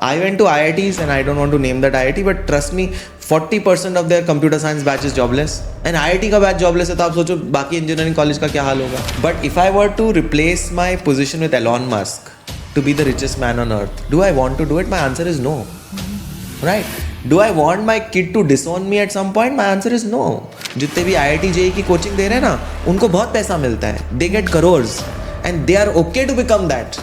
I went to IITs and I don't want to name that IIT, but trust me, 40% of their computer science batch is jobless. And IIT का batch jobless है तो आप सोचो बाकी engineering college का क्या हाल होगा. But if I were to replace my position with Elon Musk to be the richest man on earth, do I want to do it? My answer is no. Right? Do I want my kid to disown me at some point? My answer is no. जितने भी IIT JEE की coaching दे रहे हैं ना, उनको बहुत पैसा मिलता है. They get crores and they are okay to become that.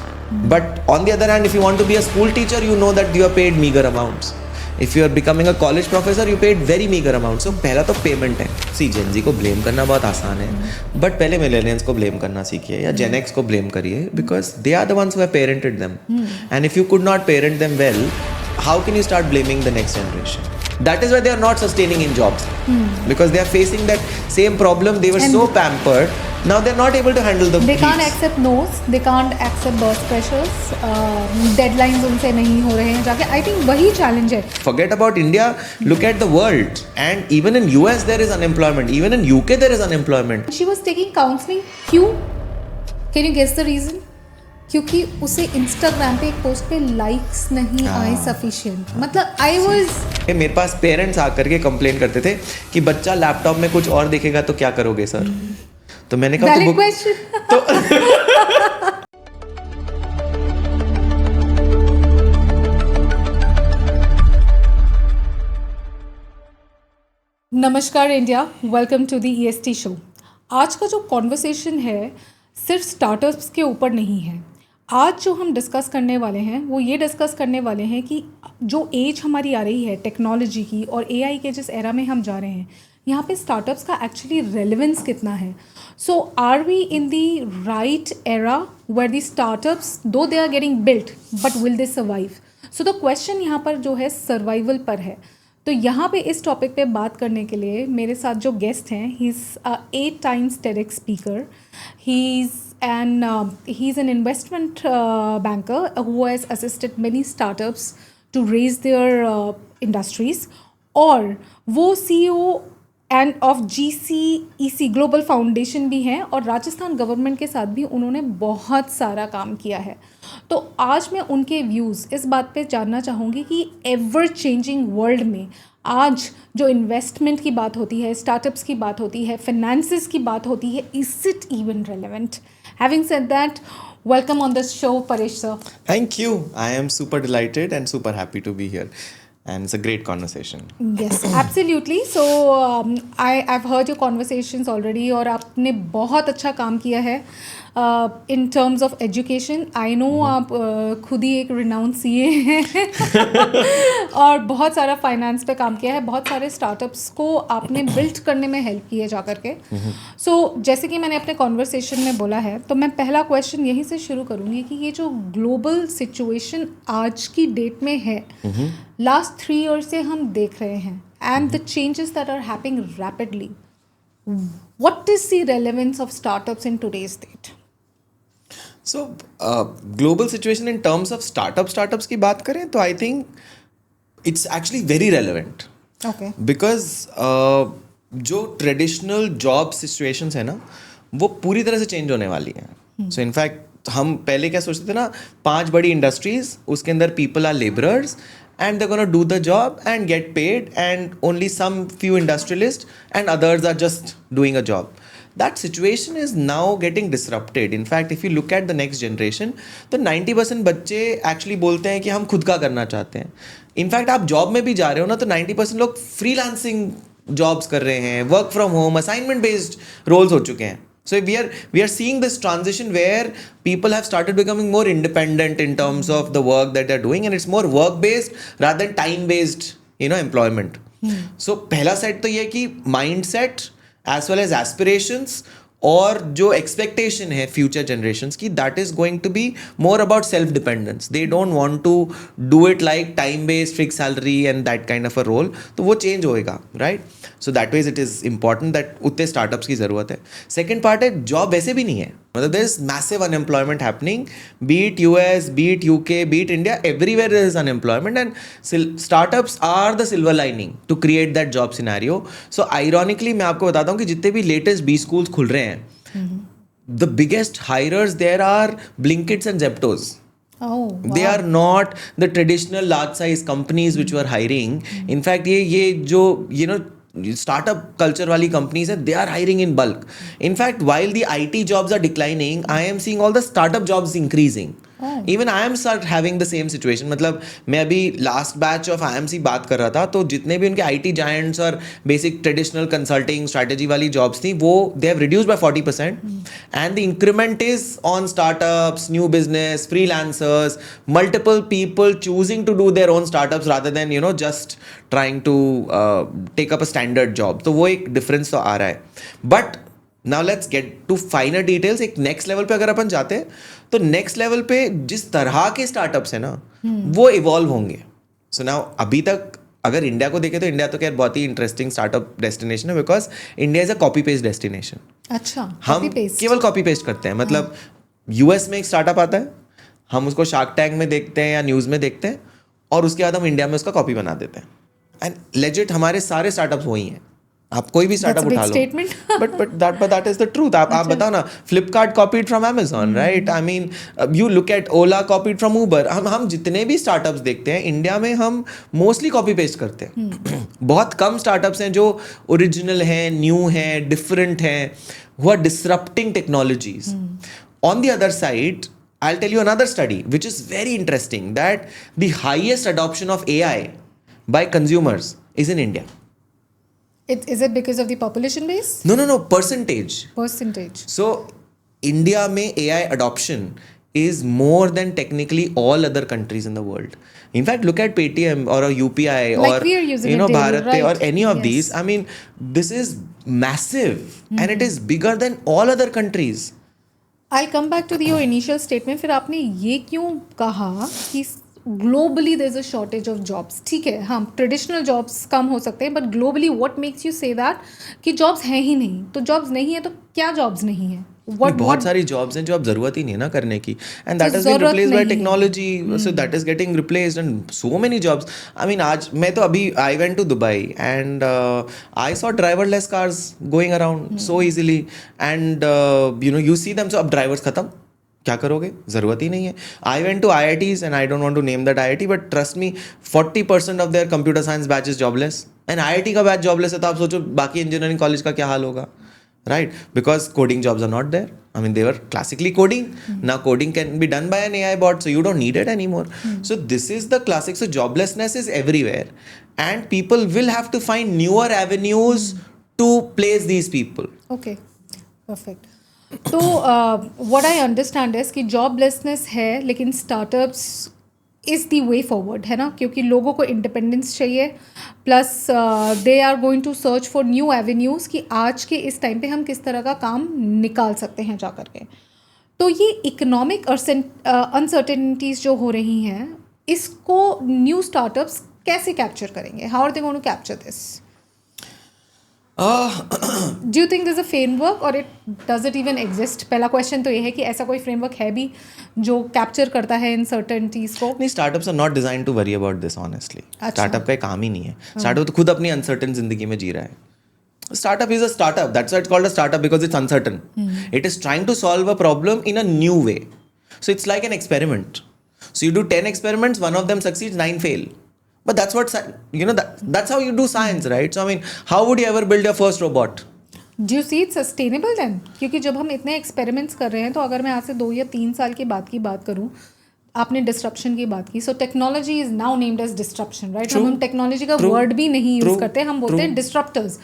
But on the other hand, if you want to be a school teacher, you know that you are paid meager amounts. If you are becoming a college professor, you paid very meager amounts. So पहला तो payment है. See, Gen Z को blame करना बहुत आसान है, but पहले millennials को blame करना सीखिए या Gen X को blame करिए, because they are the ones who have parented them. And if you could not parent them well, how can you start blaming the next generation? That is why they are not sustaining in jobs, because they are facing that same problem. They were so pampered. Now they're not able to handle the They can't heats. accept no's, they can't accept burst pressures, deadlines उनसे नहीं हो रहे हैं जाके. I think वही challenge है. Forget about India, look at the world. And even in US there is unemployment. Even in UK there is unemployment. She was taking counseling. क्यों? Can you guess the reason? क्योंकि उसे Instagram पे एक post पे likes नहीं आए sufficient. मतलब I was मेरे पास पेरेंट्स आकर के कंप्लेन करते थे कि बच्चा लैपटॉप में कुछ और देखेगा तो क्या करोगे सर. तो मैंने कहा valid तो question. नमस्कार India, welcome to the EST show. आज का जो कॉन्वर्सेशन है सिर्फ स्टार्टअप्स के ऊपर नहीं है. आज जो हम डिस्कस करने वाले हैं वो ये डिस्कस करने वाले हैं कि जो एज हमारी आ रही है टेक्नोलॉजी की और AI के जिस एरा में हम जा रहे हैं, यहाँ पे स्टार्टअप्स का एक्चुअली रेलेवेंस कितना है. So are we in the right era where the startups though they are getting built but will they survive. So the question यहाँ पर जो है सर्वाइवल पर है. तो यहाँ पे इस टॉपिक पे बात करने के लिए मेरे साथ जो गेस्ट हैं, he is 8 times TEDx speaker, he is an investment banker who has assisted many startups to raise their industries, और वो CEO end of GCEC global foundation भी हैं और राजस्थान गवर्नमेंट के साथ भी उन्होंने बहुत सारा काम किया है. तो आज मैं उनके व्यूज़ इस बात पे जानना चाहूँगी कि एवर चेंजिंग वर्ल्ड में आज जो इन्वेस्टमेंट की बात होती है, स्टार्टअप्स की बात होती है, फाइनेंसेस की बात होती है, is it even relevant? Having said that, welcome on the show, Paresh sir. Thank you. I am super delighted and super happy to be here. And it's a great conversation. Yes, absolutely. So I've heard your conversations already और आपने बहुत अच्छा काम किया है in terms of education. I know आप खुद ही एक renowned CA हैं और बहुत सारा फाइनेंस पे काम किया है, बहुत सारे स्टार्टअप्स को आपने बिल्ड करने में हेल्प की है जा करके. सो जैसे कि मैंने अपने कॉन्वर्सेशन में बोला है, तो मैं पहला क्वेश्चन यहीं से शुरू करूँगी कि ये जो ग्लोबल सिचुएशन आज की डेट में है, लास्ट 3 years से हम देख रहे हैं, and the changes that are happening rapidly, what is the relevance of startups in today's date? So, global situation in terms of startups की बात करें तो I think it's actually very relevant. Okay. Because जो traditional job situations है ना, वो पूरी तरह से चेंज होने वाली हैं. सो इनफैक्ट हम पहले क्या सोचते थे ना, 5 बड़ी इंडस्ट्रीज, उसके अंदर people are labourers and they're going to do the job and get paid, and only some few industrialists and others are just doing a job. That situation is now getting disrupted. In fact, if you look at the next generation, तो 90% बच्चे actually बोलते हैं कि हम खुद का करना चाहते हैं. In fact, आप जॉब में भी जा रहे हो ना, तो 90% लोग फ्रीलांसिंग जॉब्स कर रहे हैं, work from home, assignment based roles हो चुके हैं. So we are seeing this transition where people have started becoming more independent in terms of the work that they're doing, and it's more work based rather than time based, employment. So पहला set तो ये कि mindset as well as aspirations और जो expectation है future generations की, that is going to be more about self dependence. They don't want to do it like time based fixed salary and that kind of a role. तो वो change होएगा, right? So that ways it is important that उतने startups की ज़रूरत है. Second part है, job वैसे भी नहीं है. मतलब there is massive unemployment happening, be it US, be it UK, be it India, everywhere there is unemployment, and startups are the silver lining to create that job scenario. So ironically मैं आपको बताता हूँ कि जितने भी latest B schools खुल रहे हैं, the biggest hirers there are Blinkits and Zeptos. Oh, They wow. are not the traditional large size companies which were hiring. In fact, ये जो startup culture वाली companies है, they are hiring in bulk. In fact, while the IT jobs are declining, I am seeing all the startup jobs increasing. Oh. Even I am start having the same situation. मतलब मैं अभी last batch of IMC बात कर रहा था, तो जितने भी उनके IT जायंट्स और बेसिक ट्रेडिशनल कंसल्टिंग स्ट्रैटेजी वाली जॉब्स थी, वो they have reduced by 40%. And the increment is on startups, new business, freelancers, multiple people choosing to do their own startups rather than just trying to take up a standard job. तो वो एक difference तो आ रहा है. But now let's get to finer details. एक next level पे अगर अपन जाते हैं, तो नेक्स्ट लेवल पे जिस तरह के स्टार्टअप्स है ना, वो इवॉल्व होंगे. सो नाउ अभी तक अगर इंडिया को देखें, तो इंडिया तो खैर बहुत ही इंटरेस्टिंग स्टार्टअप डेस्टिनेशन है, because India is a copy paste destination. अच्छा, हम copy paste. केवल कॉपी पेस्ट करते हैं. मतलब US में एक स्टार्टअप आता है, हम उसको शार्क टैंक में देखते हैं या न्यूज़ में देखते हैं, और उसके बाद हम इंडिया में उसका कॉपी बना देते हैं. एंड लेजिट हमारे सारे स्टार्टअप्स वही हैं. आप कोई भी स्टार्टअप That's a उठा big low, statement. but that is the truth. आप बताओ ना, Flipkart copied from Amazon, right? I mean you look at Ola copied from Uber. हम जितने भी स्टार्टअप्स देखते हैं इंडिया में, हम मोस्टली कॉपी पेस्ट करते हैं. बहुत कम स्टार्टअप्स हैं जो ओरिजिनल हैं, न्यू हैं, डिफरेंट हैं, who are disrupting technologies. On the other side, I'll tell you another study which is very interesting, that the highest adoption of AI by consumers is in India. Is it because of the population base? No, percentage. Percentage. So India में AI adoption is more than technically all other countries in the world. In fact, look at Paytm or a UPI Like or we are using it daily, BharatPe or right? any of Yes. these. I mean, this is massive and it is bigger than all other countries. I'll come back to your initial statement. फिर आपने ये क्यों कहा कि globally there is a shortage of jobs? ठीक है, हम traditional jobs कम हो सकते हैं, but globally what makes you say that कि जॉब्स हैं ही नहीं? तो जॉब्स नहीं है तो क्या जॉब्स नहीं है? बहुत सारी जॉब्स हैं जो अब जरूरत ही नहीं है ना करने की, एंड दैट हैज बीन जरूरत रिप्लेस्ड बाय नहीं है। Technology. So that is getting replaced and so many jobs. I mean आज मैं तो अभी I went to Dubai and I saw driverless cars going around so easily, and you see them. So अब drivers खत्म, क्या करोगे? ज़रूरत ही नहीं है. I went to IITs and I don't want to name that IIT, but trust me 40% of their computer science batch is jobless. And IIT का batch jobless है, तो आप सोचो बाकी इंजीनियरिंग कॉलेज का क्या हाल होगा, right? Because coding jobs are not there. I mean, they were classically coding. Now coding can be done by an AI bot, so you don't need it anymore. So this is the classic. So joblessness is everywhere, and people will have to find newer avenues to place these people. Okay, perfect. तो what I understand is कि joblessness है, लेकिन startups is the way forward, है ना? क्योंकि लोगों को independence चाहिए, plus they are going to search for new avenues कि आज के इस टाइम पे हम किस तरह का काम निकाल सकते हैं जा कर के. तो ये इकोनॉमिक अनसर्टेनिटीज़ जो हो रही हैं, इसको न्यू स्टार्टअप्स कैसे कैप्चर करेंगे? How are they going to capture this? Do you think this a framework or it does it even exist? पहला क्वेश्चन तो ये है कि ऐसा कोई फ्रेमवर्क है भी जो कैप्चर करता है अनसर्टेनिटीज़ को? नहीं, startups are not design to worry about this honestly. अच्छा. स्टार्टअप का एक काम ही नहीं है. स्टार्टअप तो खुद अपनी अनसर्टन जिंदगी में जी रहा है. Startup is a startup. That's why it's called a startup, because it's uncertain. It is trying to solve a problem in a new way. So it's like an experiment. So you do 10 experiments, one of them succeeds, 9 fail. But that's what that's how you do science, right? So I mean, how would you ever build your first robot? Do you see it sustainable then? क्योंकि जब हम इतने experiments कर रहे हैं, तो अगर मैं आज से 2 या 3 साल के बाद की बात करूँ, आपने डिस्ट्रप्शन की बात की. So technology is now named as disruption, right? हम टेक्नोलॉजी का वर्ड भी नहीं यूज करते, हम बोलते हैं डिस्ट्रप्टर्स.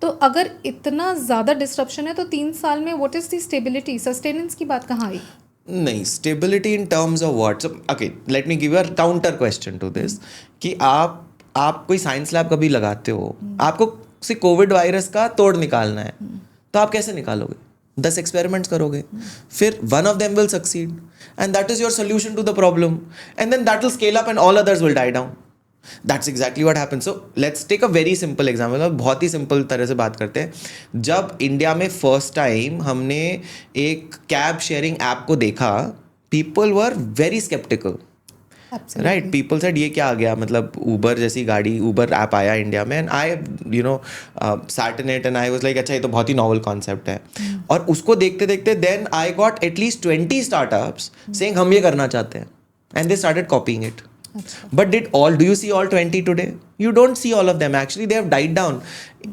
तो अगर इतना ज़्यादा डिस्ट्रप्शन है, तो 3 साल में what is the stability, sustenance की बात कहाँ आई? नहीं, stability in terms of what? Okay, let me give a counter question to this, कि आप कोई साइंस लैब कभी लगाते हो, आपको से कोविड वायरस का तोड़ निकालना है, तो आप कैसे निकालोगे? 10 एक्सपेरिमेंट्स करोगे, फिर one of them will succeed, and that is your solution to the problem, and then that will scale up and all others will die down. That's exactly what happens. So let's take a very simple example. बहुत ही simple तरह से बात करते हैं. जब India में first time हमने एक कैब शेयरिंग ऐप को देखा, people were very skeptical. Right? People said ये क्या आ गया, मतलब ऊबर जैसी गाड़ी, ऊबर ऐप आया इंडिया में, and I sat in it and I was like अच्छा, ये तो बहुत ही नॉवल कॉन्सेप्ट है. और उसको देखते देखते then I got at least 20 startups saying हम ये करना चाहते हैं. and they started copying it. अच्छा. But do you see all 20 today? You don't see all of them. Actually, they have died down.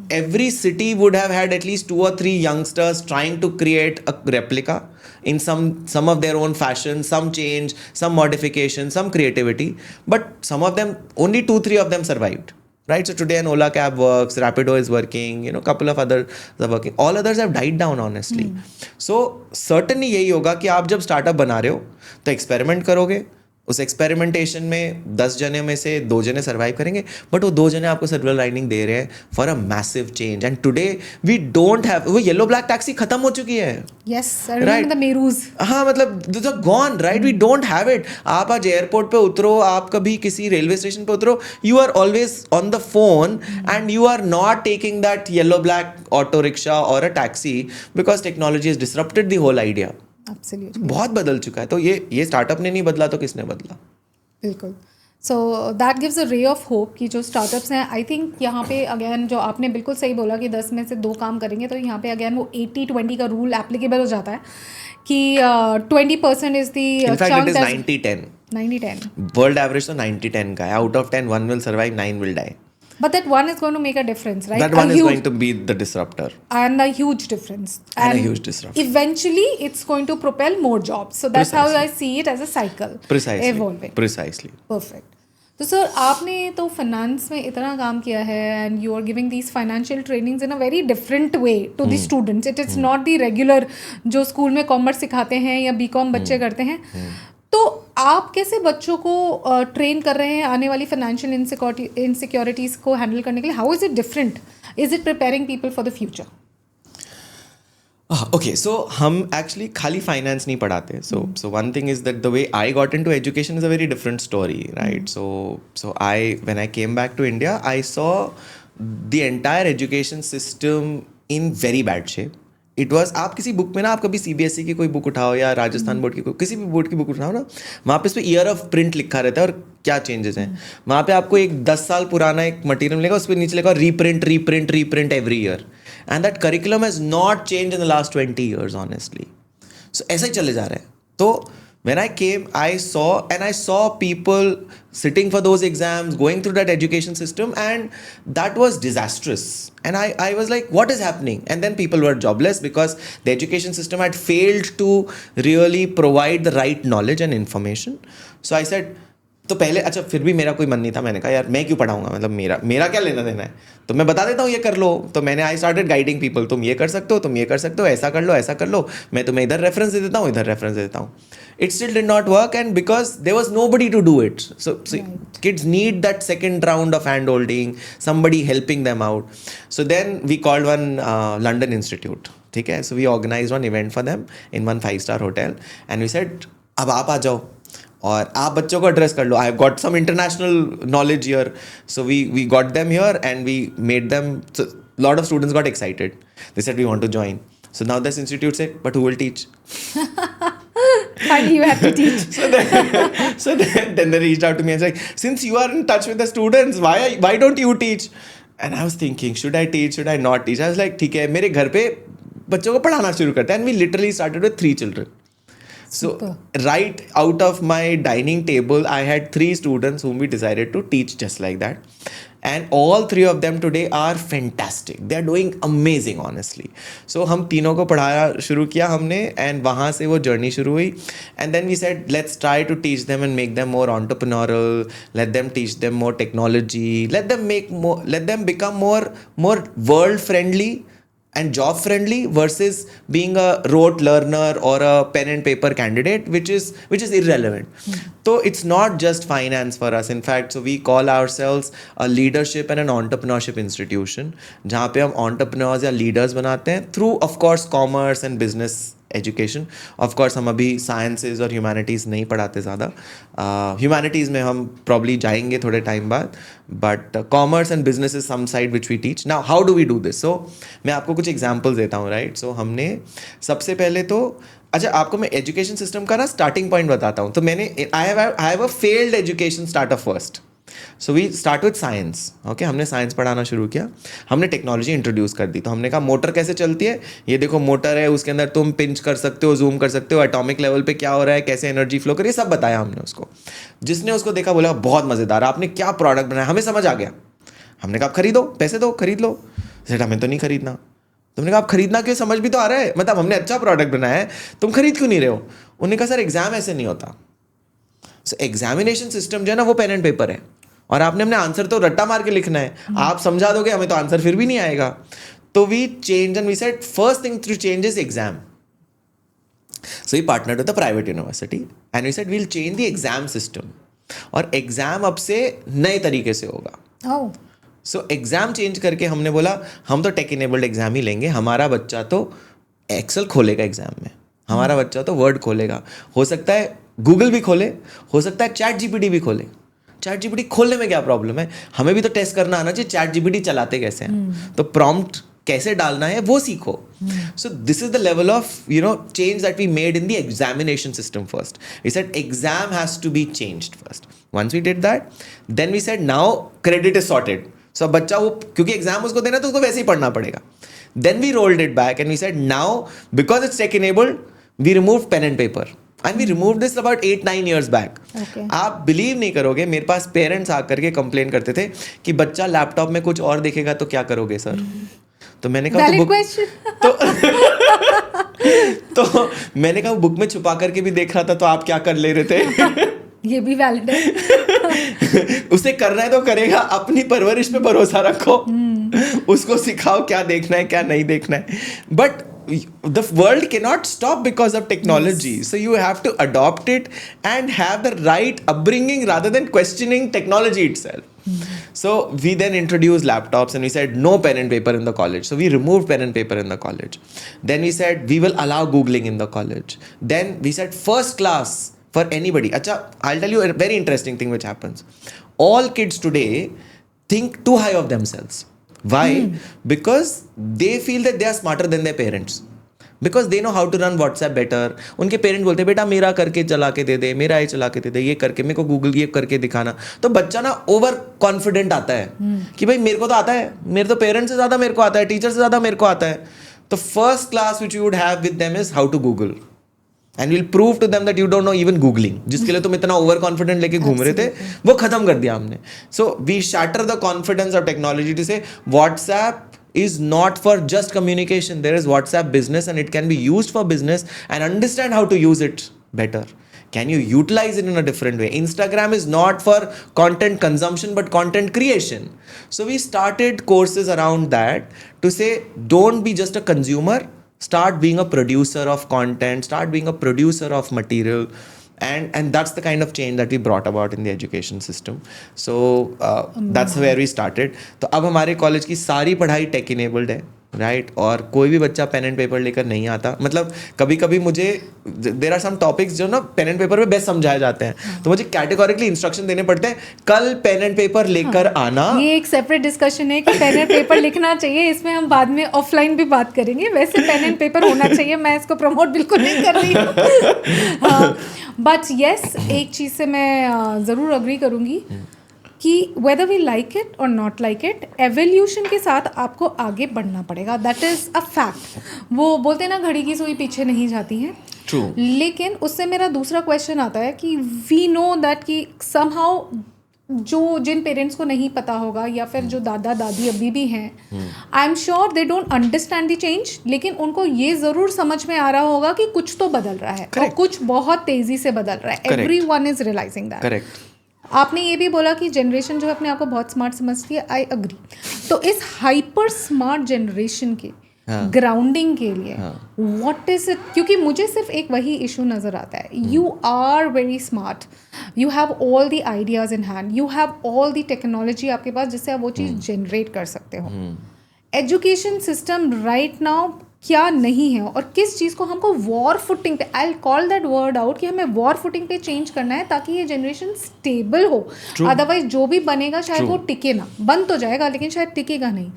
Every city would have had at least 2 or 3 youngsters trying to create a replica in some of their own fashion, some change, some modification, some creativity. But some of them, only 2-3 of them survived. Right? So today an Ola cab works, Rapido is working, couple of others are working. All others have died down, honestly. So certainly यही होगा कि आप जब startup बना रहे हो तो experiment करोगे. उस एक्सपेरिमेंटेशन में 10 जने में से 2 जने सर्वाइव करेंगे, बट वो 2 जने आपको सिल्वर लाइनिंग दे रहे हैं for a massive change. And today we don't have, वो येलो ब्लैक टैक्सी खत्म हो चुकी है. Yes, I remember the Merus. हाँ, मतलब those are gone, right? We don't have it. आप आज एयरपोर्ट पे उतरो, आप कभी किसी रेलवे स्टेशन पे उतरो, you are always on the phone and you are not taking that yellow black auto rickshaw or a taxi because technology has disrupted the whole idea. Absolutely. बहुत बदल चुका है. तो ये स्टार्टअप ने नहीं बदला तो किसने बदला? बिल्कुल. So that gives a ray of hope कि जो स्टार्टअप्स हैं, आई थिंक यहाँ पे अगेन जो आपने बिल्कुल सही बोला कि 10 में से 2 काम करेंगे, तो यहाँ पे अगेन वो 80-20 का रूल एप्लीकेबल हो जाता है कि 20% is the in fact it is 90-10. 90-10. World average तो 90-10 का है. Out of 10 1 will survive, 9 will die. But that one is going to make a difference, right? That one is going to be the disruptor. And a huge difference. And a huge disruptor. Eventually, it's going to propel more jobs. So that's how I see it as a cycle. Precisely. Evolving. Precisely. Perfect. तो sir आपने तो finance में इतना काम किया है and you are giving these financial trainings in a very different way to the students. It is not the regular जो school में कॉमर्स सिखाते हैं या बीकॉम बच्चे करते हैं. तो आप कैसे बच्चों को ट्रेन कर रहे हैं आने वाली फाइनेंशियल इनसिक्योरिटीज़ को हैंडल करने के लिए? How is it different? Is it preparing people for the future? Okay, so हम actually खाली finance नहीं पढ़ाते. So one thing is that the way I got into education is a very different story, right? So when I came back to India, I saw the entire education system in very bad shape. It was, आप किसी book में ना, आप कभी CBSE की कोई book उठाओ या राजस्थान बोर्ड की कोई किसी भी बोर्ड की बुक उठाओ ना, वहाँ पे इस पर ईयर ऑफ प्रिंट लिखा रहता है और क्या चेंजेस हैं. वहाँ पे आपको एक 10 साल पुराना एक मटीरियल मिलेगा, उस पर नीचे लिखा reprint every year. And that curriculum has not change in the last 20 years honestly. So ऐसा ही चले जा रहे हैं. तो when I came, I saw people sitting for those exams, going through that education system, and that was disastrous. And I was like, what is happening? And then people were jobless because the education system had failed to really provide the right knowledge and information. So I said, तो पहले अच्छा फिर भी मेरा कोई मन नहीं था. मैंने कहा यार मैं क्यों पढ़ाऊंगा, मतलब मेरा क्या लेना देना है, तो मैं बता देता हूँ ये कर लो. तो मैंने आई स्टार्टेड गाइडिंग पीपल, तुम ये कर सकते हो, तुम ये कर सकते हो, ऐसा कर लो, मैं तुम्हें इधर रेफरेंस दे देता हूँ, इधर रेफरेंस दे देता हूँ. It still did not work, and because there was nobody to do it. So right. Kids need that second round of hand holding, somebody helping them out. So then we called one London Institute. ठीक है, so we organized one event for them in one 5-star hotel, and we said अब आप आ जाओ और आप बच्चों को address कर लो. I have got some international knowledge here. So we got them here and we made them, lot of students got excited. They said we want to join. So now this institute said, but who will teach? Finally, you have to teach. so then they reached out to me and said, since you are in touch with the students, why don't you teach? And I was thinking, should I teach? Should I not teach? I was like, ठीक है, मेरे घर पे बच्चों को पढ़ाना शुरू करते हैं. And we literally started with 3 children. So right out of my dining table, I had 3 students whom we decided to teach just like that. And all 3 of them today are fantastic. They are doing amazing, honestly. So हम तीनों को पढ़ाया शुरू किया हमने, and वहाँ से वो journey शुरू हुई. And then we said, let's try to teach them and make them more entrepreneurial. Let them teach them more technology. Let them become more world friendly and job friendly versus being a rote learner or a pen and paper candidate, which is irrelevant. So it's not just finance for us. In fact, so we call ourselves a leadership and an entrepreneurship institution, जहाँ पे हम entrepreneurs या leaders बनाते हैं through, of course, commerce and business education. Of course हम अभी sciences और humanities नहीं पढ़ाते ज़्यादा. ह्यूमैनिटीज़ में हम प्रॉब्ली जाएंगे थोड़े टाइम बाद, but commerce and business is some side which we teach. Now how do we do this? So मैं आपको कुछ एग्जाम्पल्स देता हूँ, राइट. सो हमने सबसे पहले तो, अच्छा आपको मैं एजुकेशन सिस्टम का ना स्टार्टिंग पॉइंट बताता हूँ. तो मैंने I have a failed education startup first. So we start with science. Okay, हमने साइंस पढ़ाना शुरू किया. हमने टेक्नोलॉजी इंट्रोड्यूस कर दी. तो हमने कहा मोटर कैसे चलती है, ये देखो मोटर है, उसके अंदर तुम पिंच कर सकते हो, जूम कर सकते हो, एटॉमिक लेवल पे क्या हो रहा है, कैसे एनर्जी फ्लो कर रही है, सब बताया हमने उसको. जिसने उसको देखा बोला बहुत मज़ेदार, आपने क्या प्रोडक्ट बनाया, हमें समझ आ गया. हमने कहा आप खरीदो, पैसे दो, खरीद लो. सेठ हमें तो नहीं खरीदना. तुमने कहा आप खरीदना क्यों, समझ भी तो आ रहा है, मतलब हमने अच्छा प्रोडक्ट बनाया है, तुम खरीद क्यों नहीं रहे हो. उन्होंने कहा सर एग्जाम ऐसे नहीं होता. सो एग्जामिनेशन सिस्टम जो है ना वो पेन एंड पेपर है, और आपने हमने आंसर तो रट्टा मार के लिखना है. आप समझा दोगे, हमें तो आंसर फिर भी नहीं आएगा. तो we change and we said first thing to change is exam. So we partnered with the private university and we said we will change the exam system. और एग्जाम अब से नए तरीके से होगा. सो एग्जाम चेंज करके हमने बोला हम तो टेक इनेबल्ड एग्जाम ही लेंगे. हमारा बच्चा तो एक्सेल खोलेगा एग्जाम में, हमारा बच्चा तो वर्ड खोलेगा, हो सकता है गूगल भी खोले, हो सकता है चैट जीपीटी भी खोले. चैट जीपीटी खोलने में क्या प्रॉब्लम है, हमें भी तो टेस्ट करना आना चाहिए चैट जीपीटी चलाते कैसे हैं. तो प्रॉम्प्ट कैसे डालना है वो सीखो. So this is the level of change that we made in the examination system. First we said exam has to be changed first. Once we did that then we said now credit is sorted. So बच्चा वो क्योंकि exam उसको देना तो उसको वैसे ही पढ़ना पड़ेगा. Then we rolled it back and we said now because it's tech enabled we remove pen and paper. And we removed this about 8-9 years back. Okay. आप बिलीव नहीं करोगे, मेरे पास पेरेंट्स आकर के कंप्लेन करते थे कि बच्चा लैपटॉप में कुछ और देखेगा तो क्या करोगे सर. तो मैंने कहा तो मैंने कहा बुक में छुपा करके भी देख रहा था तो आप क्या कर ले रहे थे. ये भी वैलिड है. उसे करना है तो करेगा, अपनी परवरिश पे भरोसा रखो, उसको सिखाओ क्या देखना है क्या नहीं देखना है. But the world cannot stop because of technology. Yes. So you have to adopt it and have the right upbringing rather than questioning technology itself. So we then introduced laptops and we said no pen and paper in the college. So we removed pen and paper in the college. Then we said we will allow Googling in the college. Then we said first class for anybody. Acha, I'll tell you a very interesting thing which happens. All kids today think too high of themselves. Why? Because they feel that they are smarter than their parents. Because they know how to run WhatsApp better. उनके parents बोलते हैं बेटा मेरा करके चला के दे दे, मेरा ये चला के दे दे, ये करके मेरे को गूगल ये करके दिखाना. तो बच्चा ना ओवर कॉन्फिडेंट आता है कि भाई मेरे को तो आता है, मेरे तो पेरेंट्स से ज़्यादा मेरे को आता है, टीचर से ज़्यादा मेरे को आता है. तो first class which you would have with them is how to Google. And will prove to them that you don't know even googling. जिसके लिए तुम इतना ओवर कॉन्फिडेंट लेके घूम रहे थे वो खत्म कर दिया हमने. So we shatter the confidence of technology to say WhatsApp is not for just communication. There is WhatsApp business and it can be used for business, and understand how to use it better. Can you utilize it in a different way? Instagram is not for content consumption but content creation. So we started courses around that to say don't be just a consumer, start being a producer of content, start being a producer of material. And that's the kind of change that we brought about in the education system. So that's where we started. तो अब हमारे college की सारी पढ़ाई take enabled है, right. और कोई भी बच्चा पेन एंड पेपर लेकर नहीं आता. मतलब कभी कभी मुझे देयर आर सम टॉपिक्स जो ना पेन एंड पेपर में बेस्ट समझाए जाते हैं, तो मुझे कैटेगोरिकली इंस्ट्रक्शन देने पड़ते हैं कल पेन एंड पेपर लेकर आना. ये एक सेपरेट डिस्कशन है कि पेन एंड पेपर लिखना चाहिए, इसमें हम बाद में ऑफलाइन भी बात करेंगे. वैसे पेन एंड पेपर होना चाहिए, मैं इसको प्रमोट बिल्कुल नहीं कर रही हूँ. बट येस, एक चीज़ से मैं ज़रूर अग्री करूँगी कि वेदर वी लाइक इट और नॉट लाइक इट, एवोल्यूशन के साथ आपको आगे बढ़ना पड़ेगा. That is a fact. वो बोलते हैं ना घड़ी की सुई पीछे नहीं जाती है. True. लेकिन उससे मेरा दूसरा क्वेश्चन आता है कि वी नो दैट कि समहाउ जो जिन पेरेंट्स को नहीं पता होगा या फिर जो दादा दादी अभी भी हैं, I am sure they don't understand the change, लेकिन उनको ये ज़रूर समझ में आ रहा होगा कि कुछ तो बदल रहा है. और कुछ बहुत तेज़ी से बदल रहा है. Everyone is realising that. Correct. आपने ये भी बोला कि जनरेशन जो अपने आप को बहुत स्मार्ट समझती है. I agree. तो इस हाइपर स्मार्ट जनरेशन के ग्राउंडिंग के लिए व्हाट इज इट, क्योंकि मुझे सिर्फ एक वही इशू नज़र आता है. You are very smart, you have all the ideas in hand, you have all the technology आपके पास जिससे आप वो चीज़ जनरेट कर सकते हो. एजुकेशन सिस्टम राइट नाउ क्या नहीं है और किस चीज़ को हमको वॉर फुटिंग पे, I call that word out, कि हमें वॉर फुटिंग पे चेंज करना है ताकि ये जनरेशन स्टेबल हो. अदरवाइज जो भी बनेगा शायद वो टिके ना, बन तो जाएगा लेकिन शायद टिकेगा नहीं.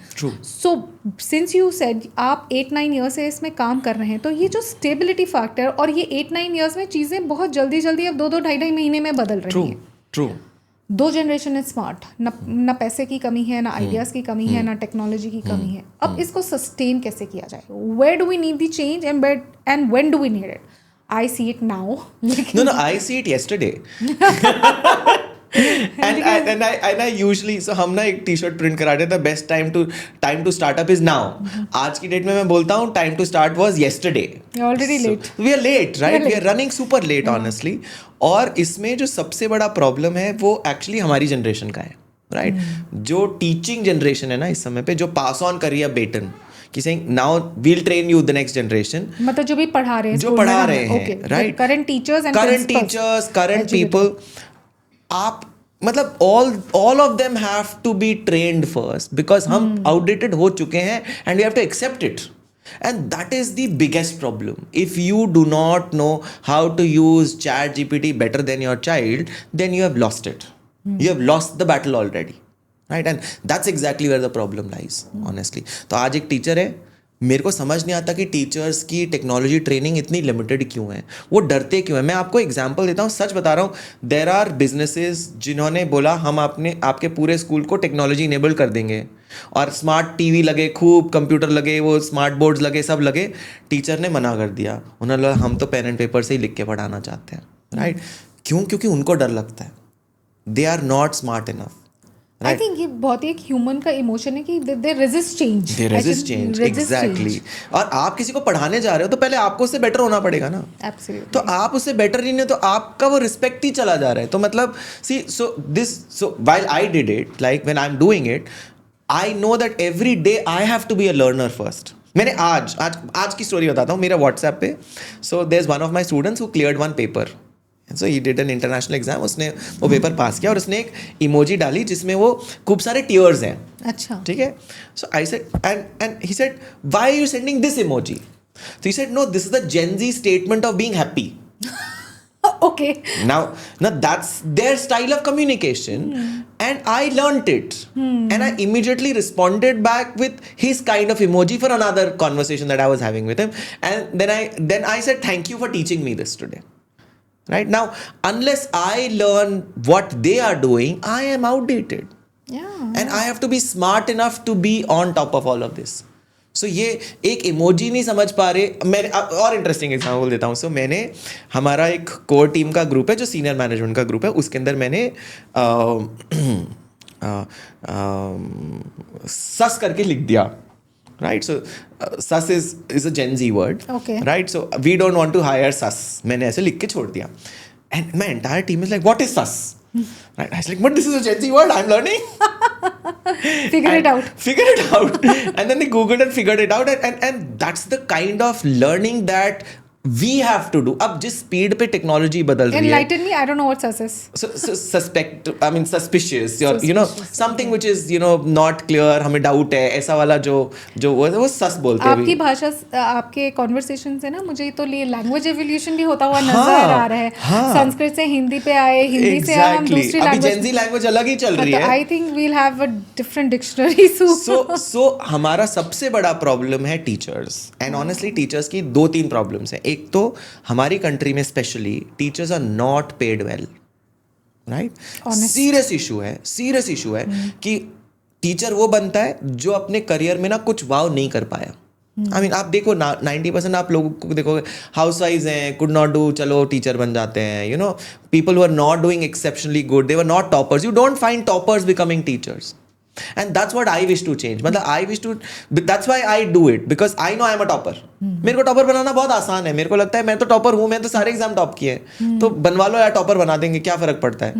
सो सिंस यू सेड आप 8-9 ईयर से इसमें काम कर रहे हैं, तो ये जो स्टेबिलिटी फैक्टर और ये 8-9 ईयर्स में चीज़ें बहुत जल्दी जल्दी अब 2-2 ढाई महीने में बदल रही हैं. ट्रू. दो जनरेशन इज स्मार्ट, ना पैसे की कमी है, ना आइडियाज़ की कमी है, ना टेक्नोलॉजी की कमी है. अब इसको सस्टेन कैसे किया जाए? Where do we need the change and when do we need it? I see it now. No, I see it yesterday. and I usually, so हम ना एक टी-शर्ट प्रिंट करा रहे थे, best time to start up is now. आज की date में मैं बोलता हूँ time to start was yesterday. You're already late. We are late, right? We are running super late, honestly. और इसमें जो सबसे बड़ा प्रॉब्लम है वो एक्चुअली हमारी जनरेशन का है, राइट? जो टीचिंग जनरेशन है ना इस समय पे, जो पास ऑन कर रही है बेटन कि saying now we'll train you the next generation, मतलब जो भी पढ़ा रहे हैं, जो पढ़ा रहे हैं, right? Current teachers, current people, आप मतलब all of them have to be trained first because हम outdated हो चुके हैं and we have to accept it. And that is the biggest problem. If you do not know how to use ChatGPT better than your child, then you have lost it. You have lost the battle already. Right? And that's exactly where the problem lies, honestly. तो आज एक teacher है, मेरे को समझ नहीं आता कि टीचर्स की टेक्नोलॉजी ट्रेनिंग इतनी लिमिटेड क्यों है, वो डरते क्यों है. मैं आपको एग्जांपल देता हूँ, सच बता रहा हूँ. देयर आर बिजनेसेस जिन्होंने बोला हम आपके पूरे स्कूल को टेक्नोलॉजी इनेबल कर देंगे और स्मार्ट टीवी लगे, खूब कंप्यूटर लगे, वो स्मार्ट बोर्ड्स लगे, सब लगे. टीचर ने मना कर दिया. उन्होंने बोला हम तो पेन एंड पेपर से ही लिख के पढ़ाना चाहते हैं, राइट? क्यों? क्योंकि उनको डर लगता है. They are not smart enough. I think ये बहुत ही एक ह्यूमन का इमोशन है कि they resist change. They resist change, exactly. और आप किसी को पढ़ाने जा रहे हो तो पहले आपको उससे बेटर होना पड़ेगा ना. एब्सोल्युटली. तो आप उससे बेटर नहीं है तो आपका वो रिस्पेक्ट ही चला जा रहा है. तो मतलब see so while I did it, like when I am doing it, I know that every day I have to be a learner first. मैंने आज की स्टोरी बताता हूँ. मेरा व्हाट्सएप पे, so there is one of my students who cleared one paper. So he did an international exam. उसने वो paper pass किया और उसने एक इमोजी डाली जिसमें वो खूब सारे टीयर्स हैं. अच्छा. ठीक है. So I said and he said why are you sending this emoji? So he said, no, this is the Gen Z statement of being happy. Okay. Now that's their style of communication, and I learnt it, and I immediately responded back with his kind of emoji for another conversation that I was having with him, and then I said, thank you for teaching me this today. Right now, unless I learn what they are doing, I am outdated. Yeah. And I have to be smart enough to be on top of all of this. सो ये एक emoji नहीं समझ पा रहे. मैंने और interesting example देता हूँ. सो मैंने, हमारा एक कोर टीम का ग्रुप है जो सीनियर मैनेजमेंट का ग्रुप है, उसके अंदर मैंने सस करके लिख दिया. Right. So sus is a gen Z word. Right. So we don't want to hire sus. मैंने ऐसे लिख के छोड़ दिया. And my entire team is like, what is sus? Right? I was like, but this is a Gen Z word. I'm learning. Figure it out. And then they Googled and figured it out. And that's the kind of learning that we have to do. अब जिस speed पे technology बदल रही है. Enlighten me. I don't know what sus is. So suspicious. You know, something which is, not clear. हमें doubt है. ऐसा वाला जो वो सस बोलते हैं. आपकी भाषा, आपके कॉन्वर्सेशन से ना मुझे तो लैंग्वेज एवोल्यूशन भी होता हुआ नजर आ रहा है. संस्कृत से हिंदी पे आए, हिंदी से हम दूसरी लैंग्वेज. अभी जेन ज़ी लैंग्वेज अलग ही चल रही है. I think we'll have a different dictionary soon. So हमारा सबसे बड़ा प्रॉब्लम है टीचर्स. एंड ऑनेस्टली टीचर्स की 2-3 प्रॉब्लम्स हैं. एक तो हमारी कंट्री में specially teachers are not paid well. Right. Serious issue है कि टीचर वो बनता है जो अपने करियर में ना कुछ वाव नहीं कर पाया. आई मीन आप देखो 90% आप लोगों को देखोगे हाउस वाइज हैं, कुड नॉट डू, चलो टीचर बन जाते हैं. People who are not doing exceptionally good, they were not toppers. You don't find toppers becoming teachers. And that's what I wish to change. मतलब that's why I do it, because I know I am a topper. मेरे को topper बनाना बहुत आसान है. मेरे को लगता है मैं तो टॉपर हूँ, मैं तो सारे एग्जाम टॉप किए हैं, तो बनवा लो या टॉपर बना देंगे, क्या फर्क पड़ता है.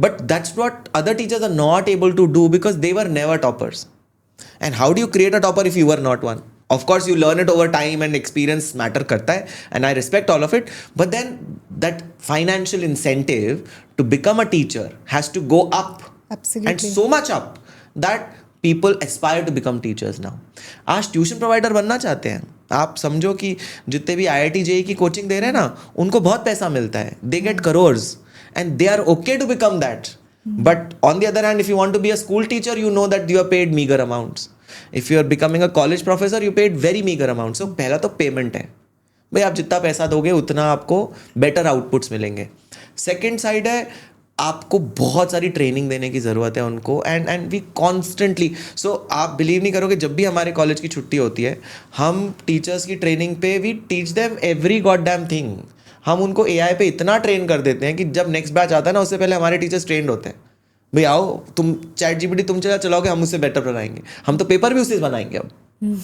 But that's what other teachers are not able to do because they were never toppers. And how do you create a topper if you were not one? Of course, you learn it over time and experience matter करता है, and I respect all of it. But then that financial incentive to become a teacher has to go up. Absolutely. And so much up that people aspire to become teachers now. आज tuition provider बनना चाहते हैं. आप समझो कि जितने भी IIT JEE की कोचिंग दे रहे हैं ना, उनको बहुत पैसा मिलता है. They get crores and they are okay to become that. But on the other hand, if you want to be a school teacher, you know that you are paid meager amounts. If you are becoming a college professor, you paid very meager amounts. So पहला तो payment है भाई. आप जितना पैसा दोगे उतना आपको बेटर आउटपुट्स मिलेंगे. सेकेंड साइड है, आपको बहुत सारी ट्रेनिंग देने की ज़रूरत है उनको, एंड वी कॉन्स्टेंटली, सो आप बिलीव नहीं करोगे, जब भी हमारे कॉलेज की छुट्टी होती है हम टीचर्स की ट्रेनिंग पे we teach them every god damn thing. हम उनको AI पे इतना ट्रेन कर देते हैं कि जब नेक्स्ट बैच आता है ना उससे पहले हमारे टीचर्स ट्रेंड होते हैं, भाई आओ तुम ChatGPT तुम चलाओगे, हम उससे बेटर बनाएंगे, हम तो पेपर भी उससे बनाएंगे। अब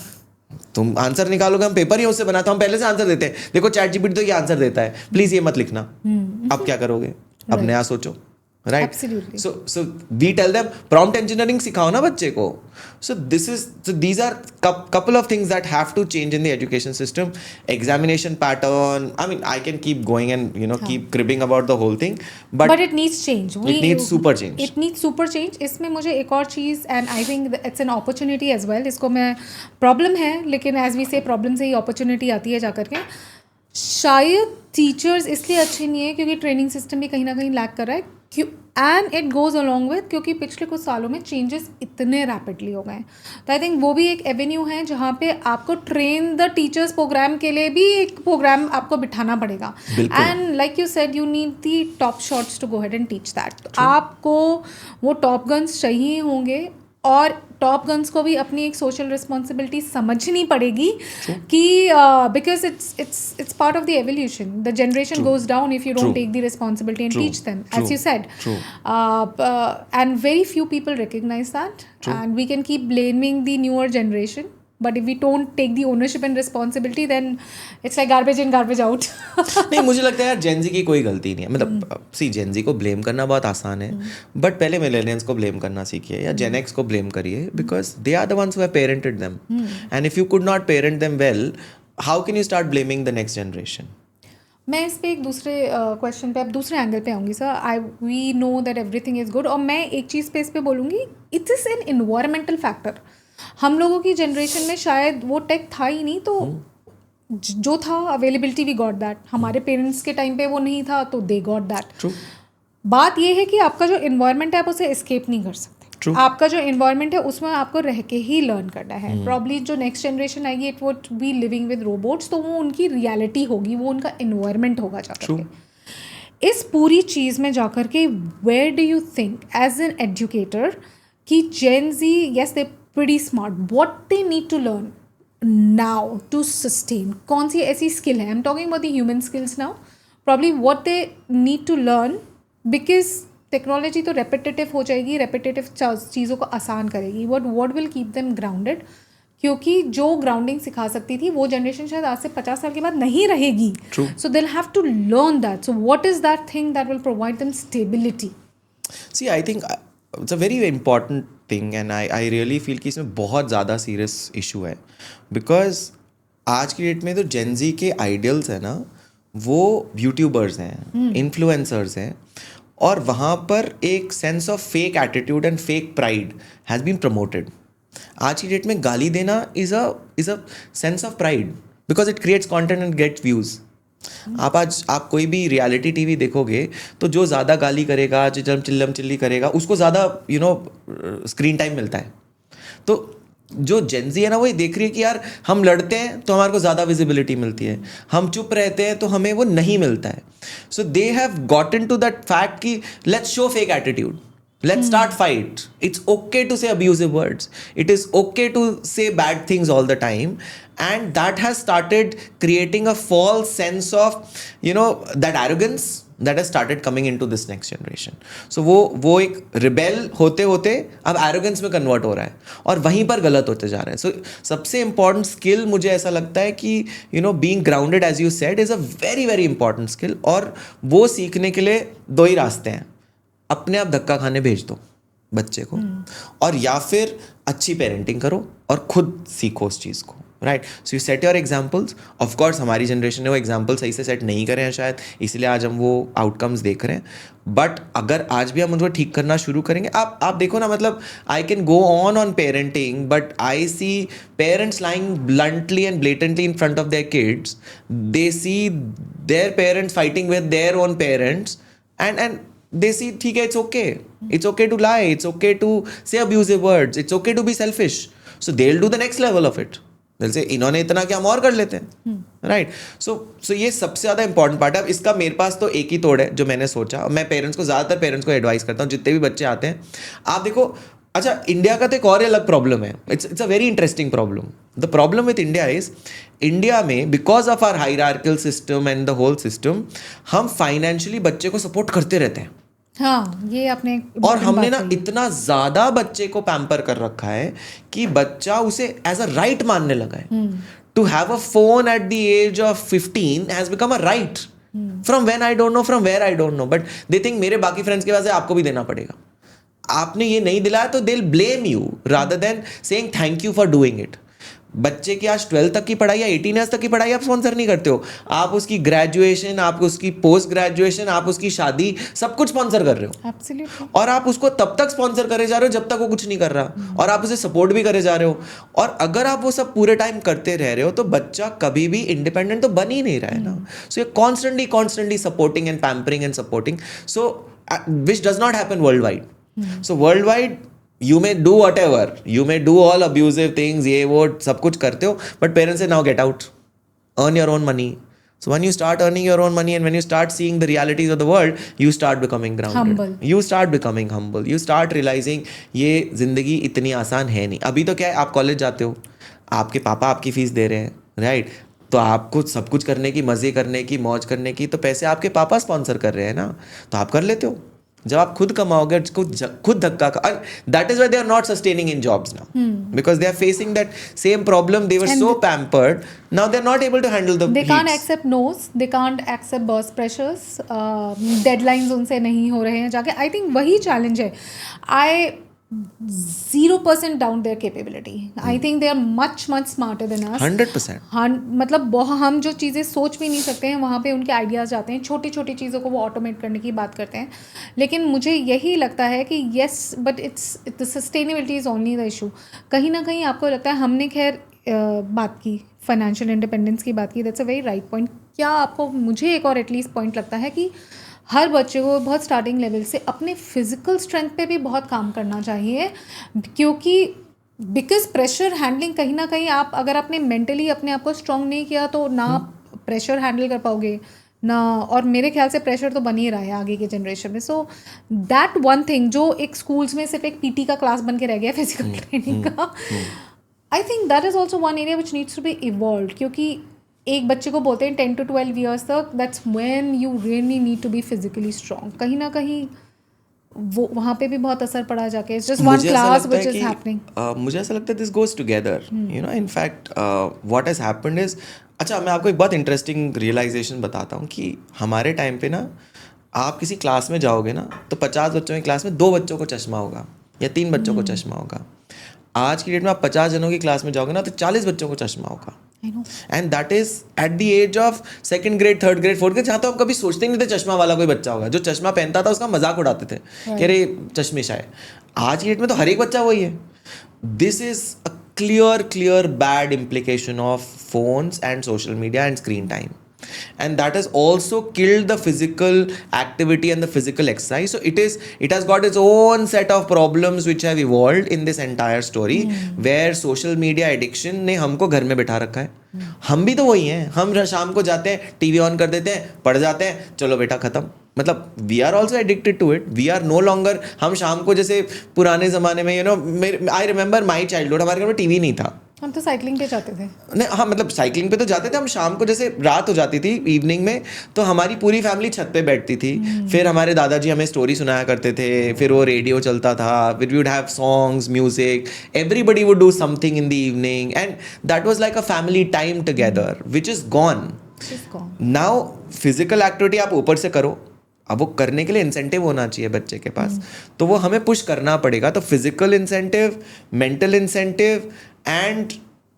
तुम आंसर निकालोगे, हम पेपर ही उससे बनाते, हम पहले से आंसर देते हैं, देखो ChatGPT तो ये आंसर देता है, प्लीज ये मत लिखना। अब क्या करोगे, अब नया सोचो, right? Absolutely. So we tell them prompt engineering सिखाओ ना बच्चे को। So these are couple of things that have to change in the education system. Examination pattern, I mean I can keep going and keep cribbing about the whole thing, but it needs change. It needs super change. It needs super change. इसमें मुझे एक और चीज़, and I think it's an opportunity as well, इसको मैं problem है लेकिन as we say problem से ही opportunity आती है जाकर के। शायद टीचर्स इसलिए अच्छे नहीं है क्योंकि ट्रेनिंग सिस्टम भी कहीं ना कहीं लैक कर रहा है, and it goes along with क्योंकि पिछले कुछ सालों में चेंजेस इतने रैपिडली हो गए हैं। तो आई थिंक वो भी एक एवेन्यू है जहाँ पे आपको ट्रेन द टीचर्स प्रोग्राम के लिए भी एक प्रोग्राम आपको बिठाना पड़ेगा, and like you said you need the top shots to go head and teach that. आपको वो टॉप गन्स चाहिए होंगे और टॉप गन्स को भी अपनी एक सोशल रिस्पॉन्सिबिलिटी समझनी पड़ेगी कि because it's part of the evolution, the generation goes down if you don't take the responsibility and teach them, as you said, and very few people recognise that, and we can keep blaming the newer generation, but if we don't take the ownership and responsibility then it's like garbage in garbage out. नहीं, मुझे लगता है यार Gen Z की कोई गलती नहीं है, मतलब सी जेनजी को ब्लेम करना बहुत आसान है, बट पहले मिलेनियंस को ब्लेम करना सीखिए या जेन एक्स को ब्लेम करिए, because they are the ones who have parented them, and if you could not parent them well, how can you start blaming the next generation? मैं इस पे एक दूसरे क्वेश्चन पे, अब दूसरे एंगल पे आऊँगी sir. We know that everything is good, और मैं एक चीज़ पे इस पे बोलूँगी, it is an environmental factor. हम लोगों की जनरेशन में शायद वो टेक था ही नहीं, तो जो था अवेलेबिलिटी वी गॉट दैट, हमारे पेरेंट्स के टाइम पे वो नहीं था तो दे गॉट दैट। बात ये है कि आपका जो इन्वायरमेंट है आप उसे एस्केप नहीं कर सकते। आपका जो इन्वायरमेंट है उसमें आपको रह के ही लर्न करना है। प्रॉब्ली जो नेक्स्ट जनरेशन आएगी it would be living with robots, तो वो उनकी रियलिटी होगी, वो उनका इन्वायरमेंट होगा जाकर के। इस पूरी चीज़ में जाकर के where do you think as an educator कि gen Z, yes they pretty smart, what they need to learn now to sustain, कौन सी ऐसी skill है, I'm talking about the human skills now, probably what they need to learn, because technology तो repetitive हो जाएगी, repetitive चीज़ों को आसान करेगी, what will keep them grounded, क्योंकि जो grounding सिखा सकती थी वो generation शायद आज से 50 साल के बाद नहीं रहेगी, so they'll have to learn that, so what is that thing that will provide them stability? See, I think it's a very important thing, and I really feel कि इसमें बहुत ज़्यादा सीरियस इशू है, बिकॉज आज की date में तो Gen Z के आइडियल्स हैं ना, वो यूट्यूबर्स हैं, इन्फ्लुएंसर्स हैं, और वहाँ पर एक sense of fake attitude and fake pride has been promoted. आज की डेट में गाली देना is a sense of pride, because it creates content and gets views. आप कोई भी रियलिटी टीवी देखोगे तो जो ज़्यादा गाली करेगा, जो चिल्लम चिल्ली करेगा, उसको ज़्यादा स्क्रीन टाइम मिलता है। तो जो जेनजी है ना, वो ये देख रही है कि यार हम लड़ते हैं तो हमारे को ज़्यादा विजिबिलिटी मिलती है, हम चुप रहते हैं तो हमें वो नहीं मिलता है। So they have gotten to that fact कि let's show fake attitude, let's start fight. It's okay to say abusive words, it is okay to say bad things all the time, and that has started creating a false sense of that arrogance that has started coming into this next generation. So वो एक rebel होते होते अब arrogance में convert हो रहा है और वहीं पर गलत होते जा रहा है। So सबसे important skill मुझे ऐसा लगता है कि being grounded as you said is a very very important skill, और वो सीखने के लिए दो ही रास्ते हैं, अपने आप धक्का खाने भेज दो बच्चे को, और या फिर अच्छी पेरेंटिंग करो और खुद सीखो उस चीज़ को, right? So you set your examples. Of course हमारी जनरेशन ने वो एग्जाम्पल सही से सेट नहीं करे हैं शायद, इसलिए आज हम वो आउटकम्स देख रहे हैं, बट अगर आज भी हम उनको ठीक करना शुरू करेंगे, आप देखो ना, मतलब I can go on parenting, but I see parents lying bluntly and blatantly in front of their kids, they see their parents fighting with their own parents, and they see, ठीक है, it's okay to lie, it's okay to say abusive words, it's okay to be selfish, so they'll do the next level of it. जैसे इन्होंने इतना किया हम और कर लेते हैं, राइट. सो ये सबसे ज़्यादा इंपॉर्टेंट पार्ट है. अब इसका मेरे पास तो एक ही तोड़ है जो मैंने सोचा. मैं पेरेंट्स को, ज़्यादातर पेरेंट्स को एडवाइस करता हूँ, जितने भी बच्चे आते हैं, आप देखो. अच्छा, इंडिया का तो एक और अलग प्रॉब्लम है. It's a very interesting problem. The problem with India is, India में because of our hierarchical system and the whole system, हम फाइनेंशियली बच्चे को सपोर्ट करते रहते हैं. हाँ, ये आपने और हमने ना इतना ज्यादा बच्चे को पैम्पर कर रखा है कि बच्चा उसे एज अ राइट मानने लगा है. To have a phone at the age of 15 has become a right. From when I don't know, from where I don't know, but they think मेरे बाकी फ्रेंड्स के पास है, आपको भी देना पड़ेगा. आपने ये नहीं दिलाया तो they will blame you rather than saying thank you for doing it. बच्चे की आज 12 तक की पढ़ाई या 18 ईयर्स तक की पढ़ाई आप स्पॉन्सर नहीं करते हो. आप उसकी ग्रेजुएशन, आप उसकी पोस्ट ग्रेजुएशन, आप उसकी शादी, सब कुछ स्पॉन्सर कर रहे हो. Absolutely. और आप उसको तब तक स्पॉन्सर करे जा रहे हो जब तक वो कुछ नहीं कर रहा, और आप उसे सपोर्ट भी करे जा रहे हो. और अगर आप वो सब पूरे टाइम करते रह रहे हो तो बच्चा कभी भी इंडिपेंडेंट तो बन ही नहीं रहा है ना. सो ये constantly supporting and pampering and supporting, so which does not happen world wide. So world wide you may do whatever, you may do all abusive things, ये वो सब कुछ करते हो, but parents say now get out, earn your own money. So when you start earning your own money and when you start seeing the realities of the world, you start becoming grounded. Humble. You start becoming humble. You start realizing ये जिंदगी इतनी आसान है नहीं. अभी तो क्या है, आप कॉलेज जाते हो, आपके पापा आपकी फीस दे रहे हैं, राइट. तो आपको सब कुछ करने की, मज़े करने की, मौज करने की, तो पैसे आपके पापा स्पॉन्सर कर रहे हैं ना, तो आप कर लेते हो. जब आप खुद कमाओगे, खुद धक्का का, that is why they are not sustaining in jobs now, because they are facing that same problem. They were so pampered, now they are not able to handle the, they can't accept no's, they can't accept boss pressures, deadlines उनसे नहीं हो रहे हैं जाके. I think वही challenge है. I 0% down their capability. I think they are much smarter than us. 100%. हाँ, मतलब हम जो चीज़ें सोच भी नहीं सकते हैं वहाँ पे उनके आइडियाज़ आते हैं. छोटी छोटी चीज़ों को वो ऑटोमेट करने की बात करते हैं. लेकिन मुझे यही लगता है कि yes, but it's the sustainability is only the issue. कहीं ना कहीं आपको लगता है, हमने खैर बात की फाइनेंशियल इंडिपेंडेंस की बात की, that's a very right point. क्या आपको, मुझे एक और एटलीस्ट पॉइंट लगता है कि हर बच्चे को बहुत स्टार्टिंग लेवल से अपने फिजिकल स्ट्रेंथ पे भी बहुत काम करना चाहिए. क्योंकि बिकॉज प्रेशर हैंडलिंग, कहीं ना कहीं आप अगर आपने मेंटली अपने आप को स्ट्रॉन्ग नहीं किया तो ना आप प्रेशर हैंडल कर पाओगे ना. और मेरे ख्याल से प्रेशर तो बन ही रहा है आगे के जनरेशन में. सो दैट वन थिंग जो एक स्कूल्स में सिर्फ एक पीटी का क्लास बन के रह गया फिजिकल ट्रेनिंग का, I think that is also one area which needs to be evolve. क्योंकि एक बच्चे को बोलते हैं 10 to 12 ईयर्स तक, that's when you really need to be physically strong. कहीं ना कहीं वो वहाँ पे भी बहुत असर पड़ा जाके. It's just one class which is happening. मुझे ऐसा लगता है this goes together, you know. In fact what has happened is, अच्छा मैं आपको एक बहुत इंटरेस्टिंग रियलाइजेशन बताता हूँ कि हमारे टाइम पे ना, आप किसी क्लास में जाओगे ना तो 50 बच्चों की क्लास में 2 बच्चों को चश्मा होगा या 3 बच्चों को चश्मा होगा. आज की डेट में आप 50 जनों की क्लास में जाओगे ना तो 40 बच्चों को चश्मा होगा. And that is at the age of 2nd grade, 3rd grade, 4th grade, जहाँ तो हम कभी सोचते ही नहीं थे चश्मा वाला कोई बच्चा होगा. जो चश्मा पहनता था उसका मजाक उड़ाते थे कि अरे चश्मिश है. आज की डेट में तो हर एक बच्चा वही है. This is a clear bad implication of phones and social media and screen time. And that has also killed the physical activity and the physical exercise. So it has got its own set of problems which have evolved in this entire story, where social media addiction ने हमको घर में बिठा रखा है. हम भी तो वही हैं. हम शाम को जाते हैं, टीवी ऑन कर देते हैं, पढ़ जाते हैं, चलो बेटा खत्म. मतलब we are also addicted to it. We are no longer, हम शाम को जैसे पुराने ज़माने में, you know, I remember my childhood, हमारे घर में टीवी नहीं था. हम तो साइकिलिंग पे जाते थे. नहीं, हाँ, मतलब साइकिलिंग पे तो जाते थे हम. शाम को जैसे रात हो जाती थी इवनिंग में, तो हमारी पूरी फैमिली छत पे बैठती थी. फिर हमारे दादाजी हमें स्टोरी सुनाया करते थे, फिर वो रेडियो चलता था, फिर we would have songs, music, everybody would do something in the evening, and that was like a family time together which is gone. Now physical activity आप ऊपर से करो, अब वो करने के लिए इंसेंटिव होना चाहिए बच्चे के पास, तो वो हमें पुश करना पड़ेगा. तो physical incentive, mental incentive and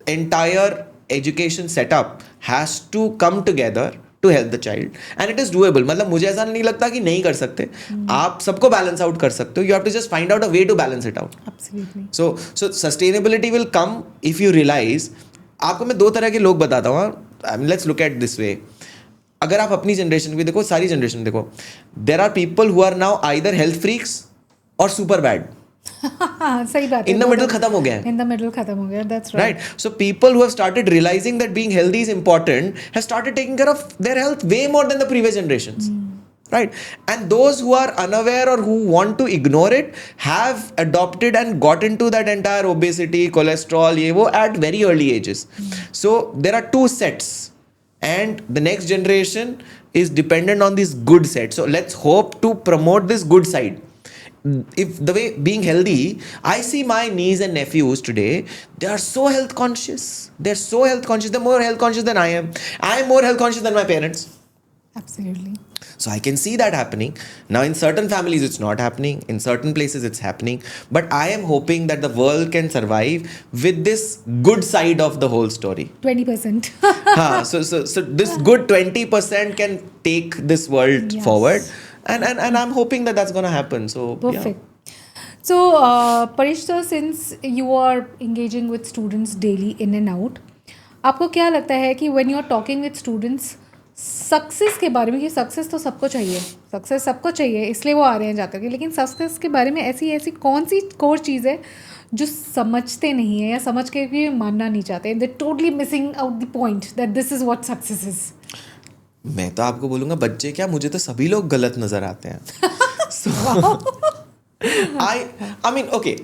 entire education setup has to come together to help the child, and it is doable. मतलब मुझे ऐसा नहीं लगता कि नहीं कर सकते. आप सबको बैलेंस आउट कर सकते हो. You have to just find out a way to balance it out. Absolutely. So sustainability will come if you realise. आपको मैं 2 तरह के लोग बताता हूँ. Let's look at this way. अगर आप अपनी जनरेशन भी देखो, सारी जनरेशन देखो, there are people who are now either health freaks और सुपर बैड. सही बात है, इन द मिडल खत्म हो गया है, इन द मिडल खत्म हो गया, that's right. right? So people who have started realizing that being healthy is important have started taking care of their health way more than the previous generations, right? And those who are unaware or who want to ignore it have adopted and got into that entire obesity, cholesterol, ye wo at very early ages. So there are two sets, and the next generation is dependent on this good set. So let's hope to promote this good side. If the way being healthy, I see my niece and nephews today, they are so health conscious. They're so health conscious. They're more health conscious than I am. I am more health conscious than my parents. Absolutely. So I can see that happening. Now in certain families it's not happening. In certain places it's happening. But I am hoping that the world can survive with this good side of the whole story. 20%. So this good 20% can take this world Yes. forward. And I'm hoping that that's going to happen. So Perfect. So, Parish sir, since you are engaging with students daily in and out, आपको क्या लगता है कि when you are talking with students, success के बारे में, कि success तो सबको चाहिए, सक्सेस सबको चाहिए, इसलिए वो आ रहे हैं जाकर के, लेकिन सक्सेस के बारे में ऐसी कौन सी कोर चीज़ है जो समझते नहीं है या समझ के भी मानना नहीं चाहते, दे totally missing out the point that this is what success is. मैं तो आपको बोलूँगा, बच्चे क्या, मुझे तो सभी लोग गलत नज़र आते हैं. So, I mean, okay,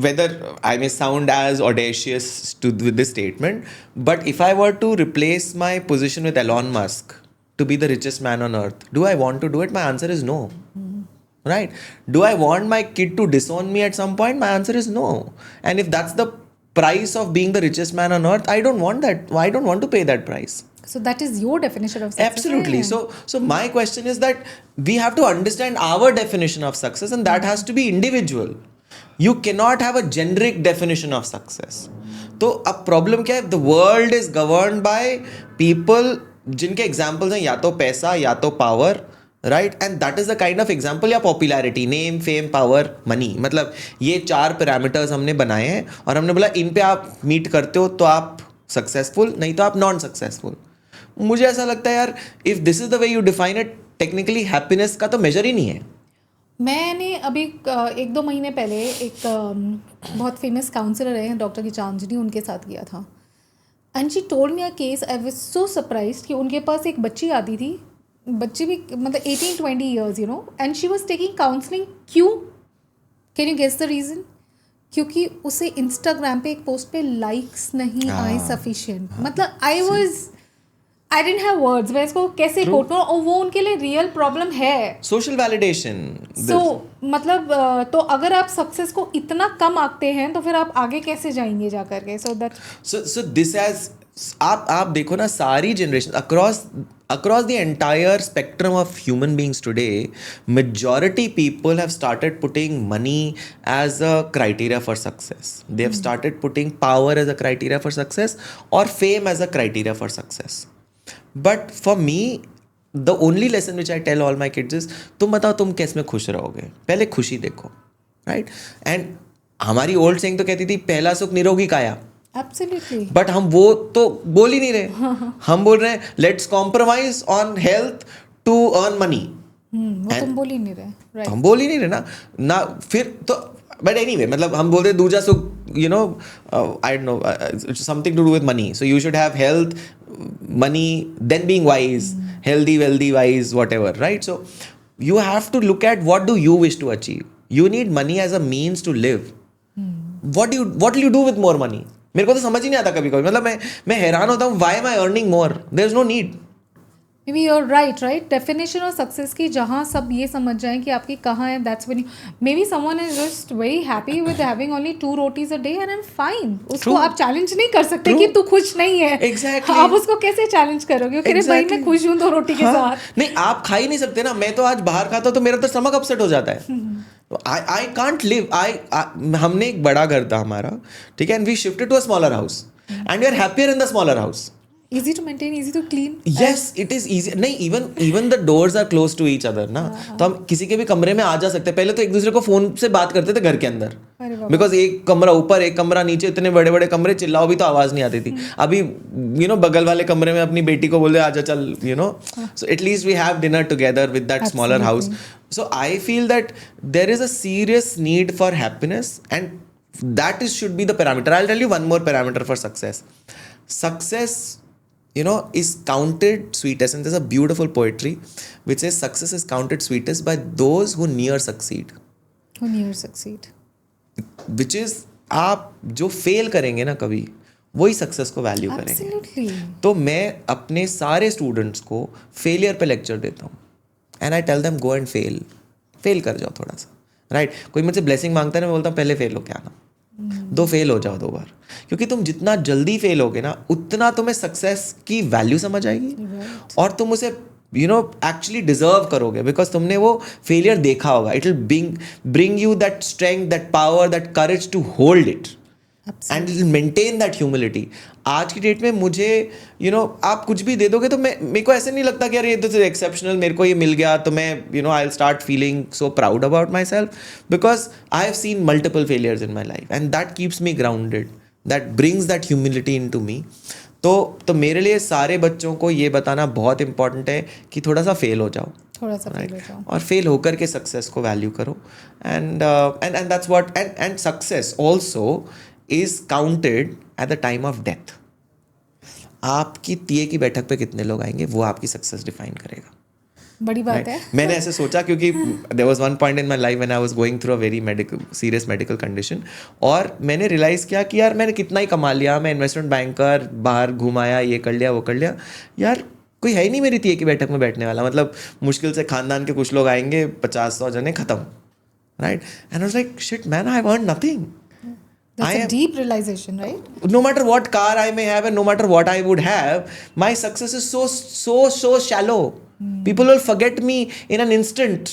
whether I may sound as audacious with this statement, but if I were to replace my position with Elon Musk to be the richest man on earth, do I want to do it? My answer is no. Right? Do I want my kid to disown me at some point? My answer is no. And if that's the price of being the richest man on earth, I don't want that. I don't want to pay that price. So that is your definition of success. Absolutely. So my question is that we have to understand our definition of success, and that has to be individual. You cannot have a generic definition of success. तो अब problem क्या है? The world is governed by people जिनके examples हैं या तो पैसा या तो power, right? And that is the kind of example, या popularity, name, fame, power, money. मतलब ये 4 पैरामीटर्स हमने बनाए हैं और हमने बोला इन पे आप मीट करते हो तो आप सक्सेसफुल, नहीं तो आप नॉन सक्सेसफुल. मुझे ऐसा लगता है यार, if this is the way you define it, technically happiness का तो मेजर ही नहीं है. मैंने अभी 1-2 महीने पहले एक बहुत फेमस काउंसलर है डॉक्टर गीतांजलि, उनके साथ किया था. And she told me a case, I was so surprised कि उनके पास एक बच्ची आती थी, बच्ची भी मतलब 18-20 years, you know, and she was taking counselling. क्यों? Can you guess the reason? क्योंकि उसे इंस्टाग्राम पे एक पोस्ट पे लाइक्स नहीं आए सफिशिएंट. मतलब आई डिडंट हैव वर्ड्स, मैं इसको कैसे कोट करूं, और वो उनके लिए रियल प्रॉब्लम है. Social validation. सो मतलब तो अगर आप सक्सेस को इतना कम आंकते हैं तो फिर आप आगे कैसे जाएंगे जा करके? सो दिस हैज, आप देखो ना, सारी generation across the entire spectrum of human beings today, majority people have started putting money as a criteria for success. They have started putting power as a criteria for success, or fame as a criteria for success. But for me, the only lesson which I tell all my kids is, तुम बताओ तुम किस में खुश रहोगे, पहले खुशी देखो, right? And हमारी ओल्ड सेइंग तो कहती थी, पहला सुख निरोगी काया. Absolutely. बट हम वो तो बोल ही नहीं रहे. हम बोल रहे हैं let's compromise on health to earn money. वो तुम बोल ही नहीं रहे, right? हम बोल ही नहीं रहे ना फिर तो. बट एनीवे, मतलब हम बोलते हैं दूजा सुख, you know, I don't know, something to do with money. So you should have health, money, then being wise, healthy, wealthy, wise, whatever, right? So you have to look at what do you wish to achieve. You need money as a means to live. What will you do with more money? मेरे को तो समझ ही नहीं आता कभी कभी. मतलब मैं हैरान होता हूँ, why am I earning more? There is no need. Maybe you're right. Definition of success की जहाँ सब ये समझ जाएं कि आपकी कहाँ है, that's when you, maybe someone is just very happy with having only 2 rotis a day and I'm fine. उसको आप challenge नहीं कर सकते कि तू खुश नहीं है. Exactly. आप उसको कैसे challenge करोगे? अरे भाई मैं खुश हूँ 2 रोटी के साथ. नहीं, आप खा ही नहीं सकते ना. मैं तो आज बाहर खाता हूँ तो मेरा तो स्टमक अपसेट हो जाता है. I can't live. हमने एक बड़ा घर था हमारा, ठीक है, and we shifted to a smaller house and we are happier in the smaller house. Easy to maintain, easy to clean. Yes, it is easy. नहीं, even the doors are close to each other ना. तो हम किसी के भी कमरे में आ जा सकते हैं. पहले तो एक दूसरे को फोन से बात करते थे घर के अंदर, बिकॉज एक कमरा ऊपर एक कमरा नीचे, इतने बड़े बड़े कमरे, चिल्लाओ भी तो आवाज नहीं आती थी. अभी बगल वाले कमरे में अपनी बेटी को बोले आजा चल, so at least we have dinner together with that smaller house. So I feel that there is a serious need for happiness, and that is should be the parameter. I'll tell you one more parameter for success. Success, is counted sweetest, and there's a beautiful poetry which says success is counted sweetest by those who near succeed. Who near succeed. Which is, आप जो fail करेंगे ना कभी, वही success को value करेंगे. Absolutely. तो मैं अपने सारे स्टूडेंट्स को फेलियर पे लेक्चर देता हूँ, and I tell them go and fail कर जाओ थोड़ा सा, राइट. कोई मुझसे ब्लेसिंग मांगता है ना, मैं बोलता हूँ पहले फेल हो के आना, फेल हो जाओ 2 बार, क्योंकि तुम जितना जल्दी फेल होगे ना, उतना तुम्हें सक्सेस की वैल्यू समझ आएगी. Right. और तुम उसे एक्चुअली डिजर्व करोगे, बिकॉज तुमने वो फेलियर देखा होगा. It will bring you that strength, that power, that courage to hold it and maintain that humility. आज की डेट में मुझे आप कुछ भी दे दोगे तो मेरे को ऐसे नहीं लगता कि यार ये तो एक्सेप्शनल, मेरे को ये मिल गया तो मैं I will start feeling so proud about my self, because I have seen multiple failures in my life, and that keeps me grounded, that brings that humility into me. तो मेरे लिए सारे बच्चों को ये बताना बहुत इंपॉर्टेंट है कि थोड़ा सा फेल हो जाओ, थोड़ा सा फेल हो जाओ, और फेल होकर के सक्सेस को वैल्यू करो. And that's what, and success also is counted at the time of death. आपकी तिये की बैठक पे कितने लोग आएंगे, वो आपकी सक्सेस डिफाइन करेगा. बड़ी बात है. मैंने ऐसे सोचा, क्योंकि there was one point in my life when I was going through a very serious medical condition, और मैंने रियलाइज किया कि यार मैंने कितना ही कमा लिया, मैं इन्वेस्टमेंट बैंकर, बाहर घुमाया, ये कर लिया वो कर लिया, यार कोई है ही नहीं मेरी तिये की बैठक में बैठने वाला. मतलब मुश्किल से खानदान के कुछ लोग आएंगे, 50-100 जने, खत्म, right. And I was like shit man, I have earned nothing. That's a deep realization, right? No matter what car I may have and no matter what I would have, my success is so shallow. People will forget me in an instant.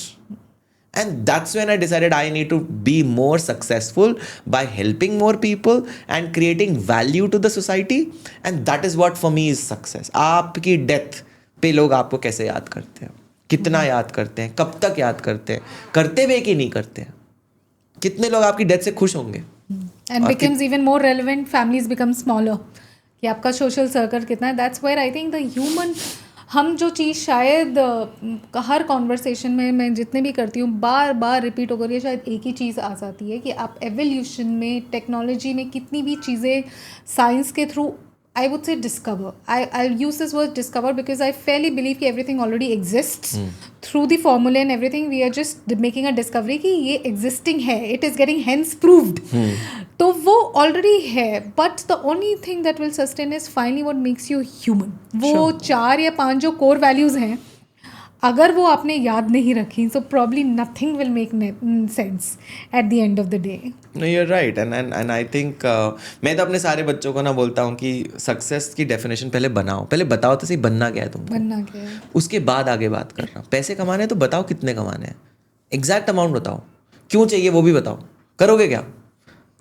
And that's when I decided I need to be more successful by helping more people and creating value to the society. And that is what for me is success. आपकी death पे लोग आपको कैसे याद करते हैं, कितना याद करते हैं, कब तक याद करते हैं, करते हुए कि नहीं करते हैं, कितने लोग आपकी डेथ से खुश होंगे. And becomes even more relevant, families become smaller, कि आपका सोशल सर्कल कितना है. That's where I think the human, हम जो चीज़ शायद हर कॉन्वर्सेशन में मैं जितने भी करती हूँ बार बार रिपीट होकर ये शायद एक ही चीज़ आ जाती है कि आप एवोल्यूशन में, टेक्नोलॉजी में कितनी भी चीज़ें साइंस के through, I would say discover. I'll use this word discover because I fairly believe कि everything already exists through the formula and everything. We are just making a discovery कि ये existing है. It is getting hence proved. तो वो already है. But the only thing that will sustain is finally what makes you human. वो 4 या 5 जो core values हैं, अगर वो आपने याद नहीं रखी, so probably nothing will make sense at the end of the day. No, you're right. And I think मैं तो अपने सारे बच्चों को ना बोलता हूँ कि सक्सेस की डेफिनेशन पहले बनाओ, पहले बताओ तो सही बनना क्या है तुमको, बनना क्या है, उसके बाद आगे बात करना. पैसे कमाने हैं तो बताओ कितने कमाने हैं, एग्जैक्ट अमाउंट बताओ, क्यों चाहिए वो भी बताओ, करोगे क्या,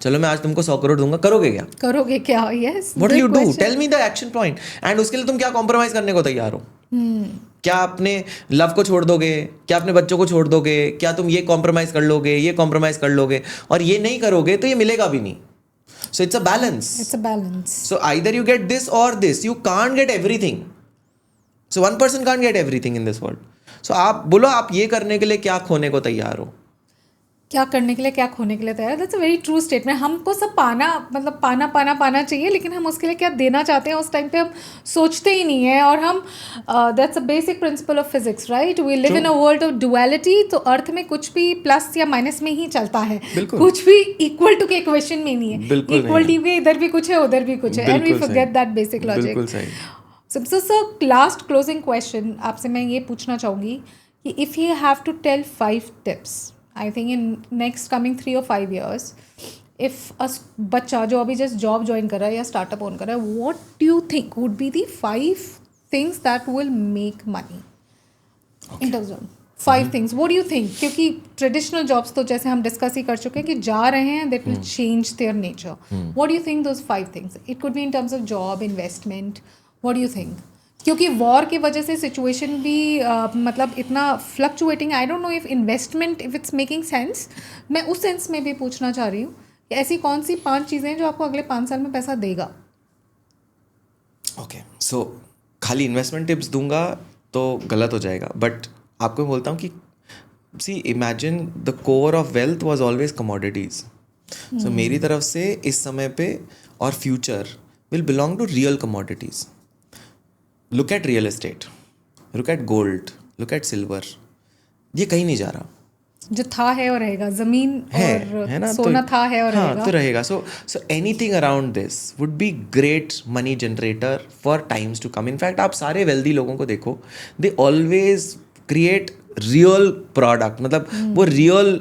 चलो मैं आज तुमको 100 करोड़ दूंगा, करोगे क्या, करोगे क्या, yes, what do you do, tell me the action point. And उसके लिए तुम क्या कॉम्प्रोमाइज करने को तैयार हो. क्या अपने लव को छोड़ दोगे, क्या अपने बच्चों को छोड़ दोगे, क्या तुम ये कॉम्प्रोमाइज कर लोगे, ये कॉम्प्रोमाइज कर लोगे, और ये नहीं करोगे तो ये मिलेगा भी नहीं. So it's a balance. It's a balance. So either you get this or this, you can't get everything. So one person can't get everything in this world. So आप बोलो आप ये करने के लिए क्या खोने को तैयार हो, क्या करने के लिए क्या खोने के लिए तैयार. That's a very true statement. हमको सब पाना, मतलब पाना चाहिए, लेकिन हम उसके लिए क्या देना चाहते हैं उस टाइम पे हम सोचते ही नहीं है. और हम that's a basic principle of physics, right. We live in a world of duality. तो अर्थ में कुछ भी प्लस या माइनस में ही चलता है, कुछ भी इक्वल टू के इक्वेशन में नहीं है. इक्वलिटी में इधर भी कुछ है उधर भी कुछ है, and we forget that basic logic. So last closing question आपसे मैं ये पूछना चाहूँगी कि if you have to tell 5 tips, I think in next coming 3 or 5 years, if a बच्चा जो अभी जस्ट जॉब ज्वाइन कर रहा है या स्टार्टअप ऑन कर रहा है, what do you think would be the 5 things that will make money? In terms of 5 things, what do you think? क्योंकि ट्रेडिशनल जॉब्स तो जैसे हम डिस्कस ही कर चुके हैं कि जा रहे हैं, that will change their nature. What do you think those 5 things? It could be in terms of job, investment. What do you think? क्योंकि वॉर की वजह से सिचुएशन भी मतलब इतना fluctuating. I don't know if investment if it's making sense. मैं उस sense में भी पूछना चाह रही हूँ कि ऐसी कौन सी 5 चीज़ें हैं जो आपको अगले 5 साल में पैसा देगा. ओके, सो खाली इन्वेस्टमेंट टिप्स दूंगा तो गलत हो जाएगा, बट आपको बोलता हूँ कि see imagine the core of wealth was always commodities. So मेरी तरफ से इस समय पे और future will belong to real commodities. Look at real estate, look at gold, look at silver. ये कहीं नहीं जा रहा. जो था है और रहेगा, जमीन है ना, और सोना तो, था है और हाँ, रहेगा. तो रहेगा. So anything around this would be great money generator for times to come. In fact आप सारे वेल्दी लोगों को देखो, they always create real product. मतलब वो रियल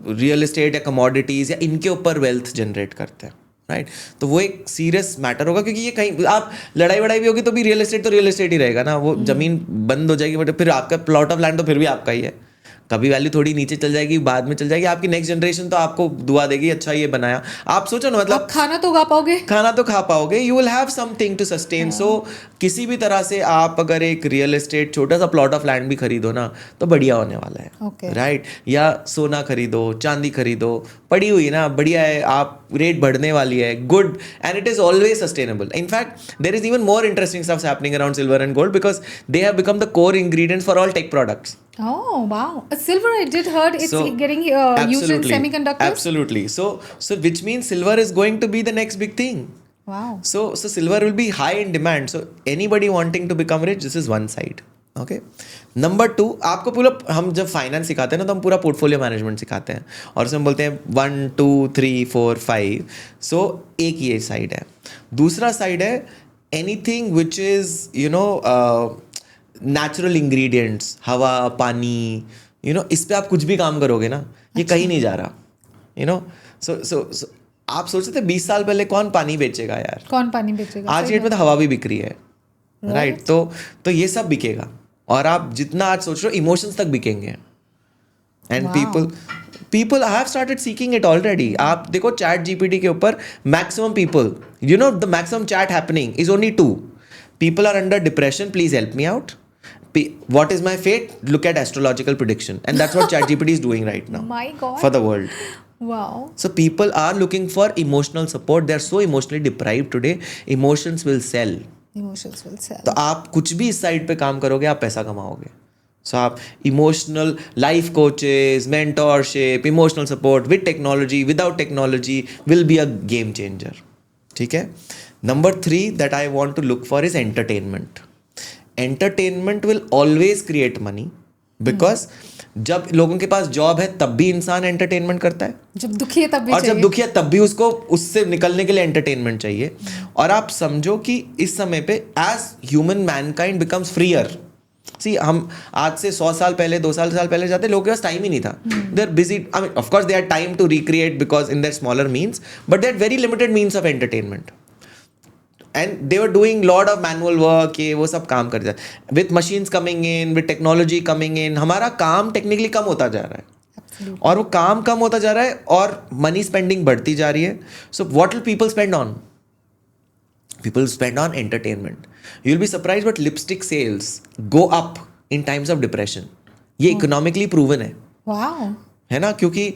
रियल एस्टेट या कमोडिटीज या इनके ऊपर वेल्थ जनरेट करते हैं. राइट. तो वो एक सीरियस मैटर होगा, क्योंकि ये कहीं आप लड़ाई वड़ाई भी होगी तो भी रियल एस्टेट ही रहेगा ना. वो जमीन बंद हो जाएगी बट फिर आपका प्लॉट ऑफ लैंड तो फिर भी आपका ही है. कभी वैल्यू थोड़ी नीचे चल जाएगी, बाद में चल जाएगी. आपकी नेक्स्ट जनरेशन तो आपको दुआ देगी, अच्छा ये बनाया. आप सोचो ना, मतलब आप खाना तो उगा पाओगे, खाना तो खा पाओगे. You will have something to sustain. So किसी भी तरह से आप अगर एक रियल एस्टेट छोटा सा प्लॉट ऑफ लैंड भी खरीदो ना, तो बढ़िया होने वाला है. Okay. राइट. या सोना खरीदो, चांदी खरीदो, पड़ी हुई ना, बढ़िया है. आप रेट बढ़ने वाली है, good, and it is always sustainable. In fact there is even more interesting stuffs happening around silver and gold because they have become the core ingredients for all tech products. Oh wow! Silver, I did heard it's getting used in semiconductors. Absolutely. So which means silver is going to be the next big thing. Wow. So silver will be high in demand. So anybody wanting to become rich, this is one side. Okay. Number 2, आपको पूरा, हम जब finance सिखाते हैं ना तो हम पूरा पोर्टफोलियो मैनेजमेंट सिखाते हैं और उसमें हम बोलते हैं 1 2 3 4 5. सो एक ये साइड है. दूसरा साइड है anything which is natural ingredients, हवा, पानी, इस पे आप कुछ भी काम करोगे ना, ये कहीं नहीं जा रहा. सो आप सोचते थे 20 साल पहले कौन पानी बेचेगा यार? कौन पानी बेचेगा? आज डेट में तो हवा भी बिक रही है. राइट. तो ये सब बिकेगा. और आप जितना आज सोच रहे हो, इमोशंस तक बिकेंगे. And people have started seeking it already. आप देखो चैट जीपीटी के ऊपर maximum people, the maximum chat happening is only 2. People are under depression, please help me out. What is my fate? Look at astrological prediction. And that's what ChatGPT is doing right now. My God. For the world. Wow. So people are looking for emotional support. They are so emotionally deprived today. Emotions will sell. Emotions will sell. तो आप कुछ भी इस side पे काम करोगे, आप पैसा कमाओगे. So आप emotional life coaches, mentorship, emotional support with technology, without technology will be a game changer. ठीक है. Number 3 that I want to look for is entertainment. Entertainment will always create money because जब लोगों के पास job है तब भी इंसान entertainment करता है, जब दुखी है तब भी, और जब दुखी है तब भी उसको उससे निकलने के लिए एंटरटेनमेंट चाहिए. और आप समझो कि इस समय पे as human mankind becomes freer. See हम आज से 100 साल पहले, 200 साल पहले जाते, लोगों के पास टाइम ही नहीं था. They are busy. I mean of course they are time to recreate because in their smaller means, but they are very limited means of entertainment. And they were doing lot of manual work. ये वो सब काम कर जाते. With machines coming in, with technology coming in, हमारा काम technically कम होता जा रहा है. Absolutely. और वो काम कम होता जा रहा है और मनी स्पेंडिंग बढ़ती जा रही है. So what will people spend on? People spend on entertainment. You'll be surprised but lipstick sales go up in times of depression. ये इकोनॉमिकली प्रूवन है. Wow. है ना, क्योंकि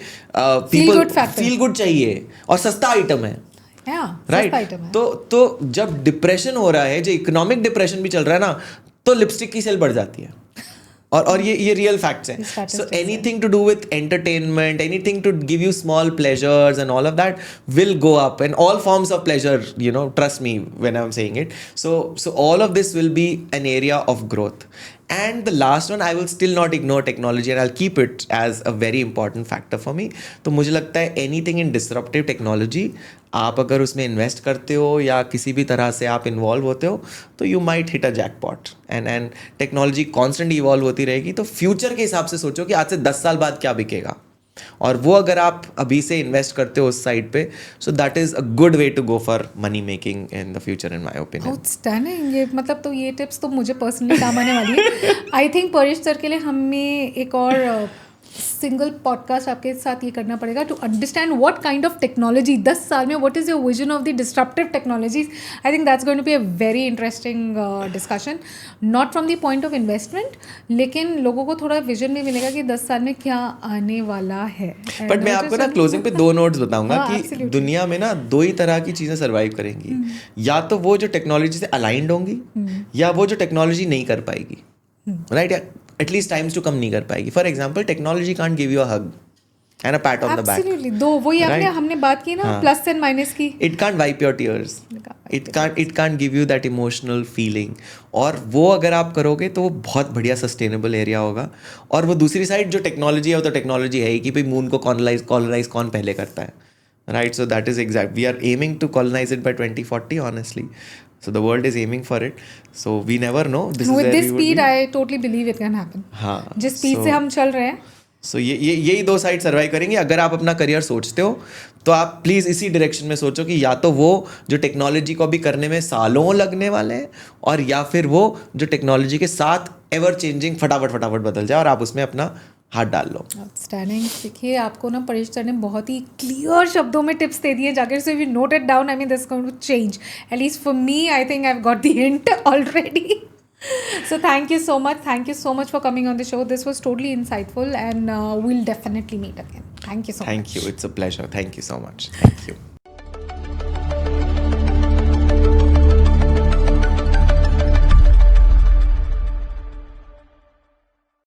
Feel good factor. Feel good चाहिए और सस्ता आइटम है. Right. तो जब डिप्रेशन हो रहा है, जो इकोनॉमिक डिप्रेशन भी चल रहा है ना, तो लिपस्टिक की सेल बढ़ जाती है. और ये रियल फैक्ट्स हैं. So anything to do with entertainment, anything to give you small pleasures and all of that will go up. And all forms of pleasure, trust me when I am saying it. So all of this will be an area of growth. And the last one, I will still not ignore technology and I'll keep it as a very important factor for me. तो मुझे लगता है anything in disruptive technology, आप अगर उसमें invest करते हो या किसी भी तरह से आप इन्वॉल्व होते हो, तो you might hit a jackpot. And technology constant evolve होती रहेगी. तो फ्यूचर के हिसाब से सोचो कि आज से 10 साल बाद क्या बिकेगा, और वो अगर आप अभी से इन्वेस्ट करते हो उस साइड पे, so that is a good way to go for money making in the future, in my opinion. Outstanding. ये मतलब तो ये टिप्स तो मुझे पर्सनली काम आने वाली है. आई थिंक परेश सर के लिए हमें एक और सिंगल पॉडकास्ट आपके साथ ये करना पड़ेगा to understand what kind of technology 10 साल में, what is your vision of the disruptive technologies. I think that's going to be a very interesting discussion, not from the point of investment, लेकिन लोगों को थोड़ा विजन भी मिलेगा कि 10 साल में क्या आने वाला है. बट मैं आपको ना क्लोजिंग पे 2 नोट्स बताऊंगा कि दुनिया में ना 2 ही तरह की चीज़ें सर्वाइव करेंगी. या तो वो जो टेक्नोलॉजी से अलाइंड होंगी, या वो जो टेक्नोलॉजी नहीं कर पाएगी. Right. At least times to come नहीं कर पाएगी. For example technology can't give you a hug and a pat on the back. Absolutely. दो वही आपने Right? हमने बात की ना, प्लस एंड माइनस की. It can't wipe your tears. It can't give you that emotional feeling. और वो अगर आप करोगे तो वो बहुत बढ़िया सस्टेनेबल एरिया होगा. और वो दूसरी साइड जो टेक्नोलॉजी है वो तो टेक्नोलॉजी है ही कि भाई मून को कॉलोनाइज कौन पहले करता है. Right. So that is exact. We are aiming to colonise it by 2040 honestly. So the world is aiming for it. So we never know. This is With where this we would speed, be. I totally believe it can happen. हाँ. जिस speed से हम चल रहे हैं. सो यही दो side survive करेंगे. अगर आप अपना करियर सोचते हो तो आप प्लीज़ इसी डायरेक्शन में सोचो कि या तो वो जो टेक्नोलॉजी को भी करने में सालों लगने वाले हैं, और या फिर वो जो टेक्नोलॉजी के साथ एवर चेंजिंग फटाफट बदल जाए और आप उसमें अपना हाथ डाल लो. आउटस्टैंडिंग. देखिए आपको ना परेश सर ने बहुत ही क्लियर शब्दों में टिप्स दे दिए जाकर. So if you note it down, I mean this going to change. At least for me, I think I have got the hint already. So thank you so much. Thank you so much for coming on the show. This was totally insightful, and we'll definitely meet again. Thank you so much. Thank you. It's a pleasure. Thank you so much. Thank you.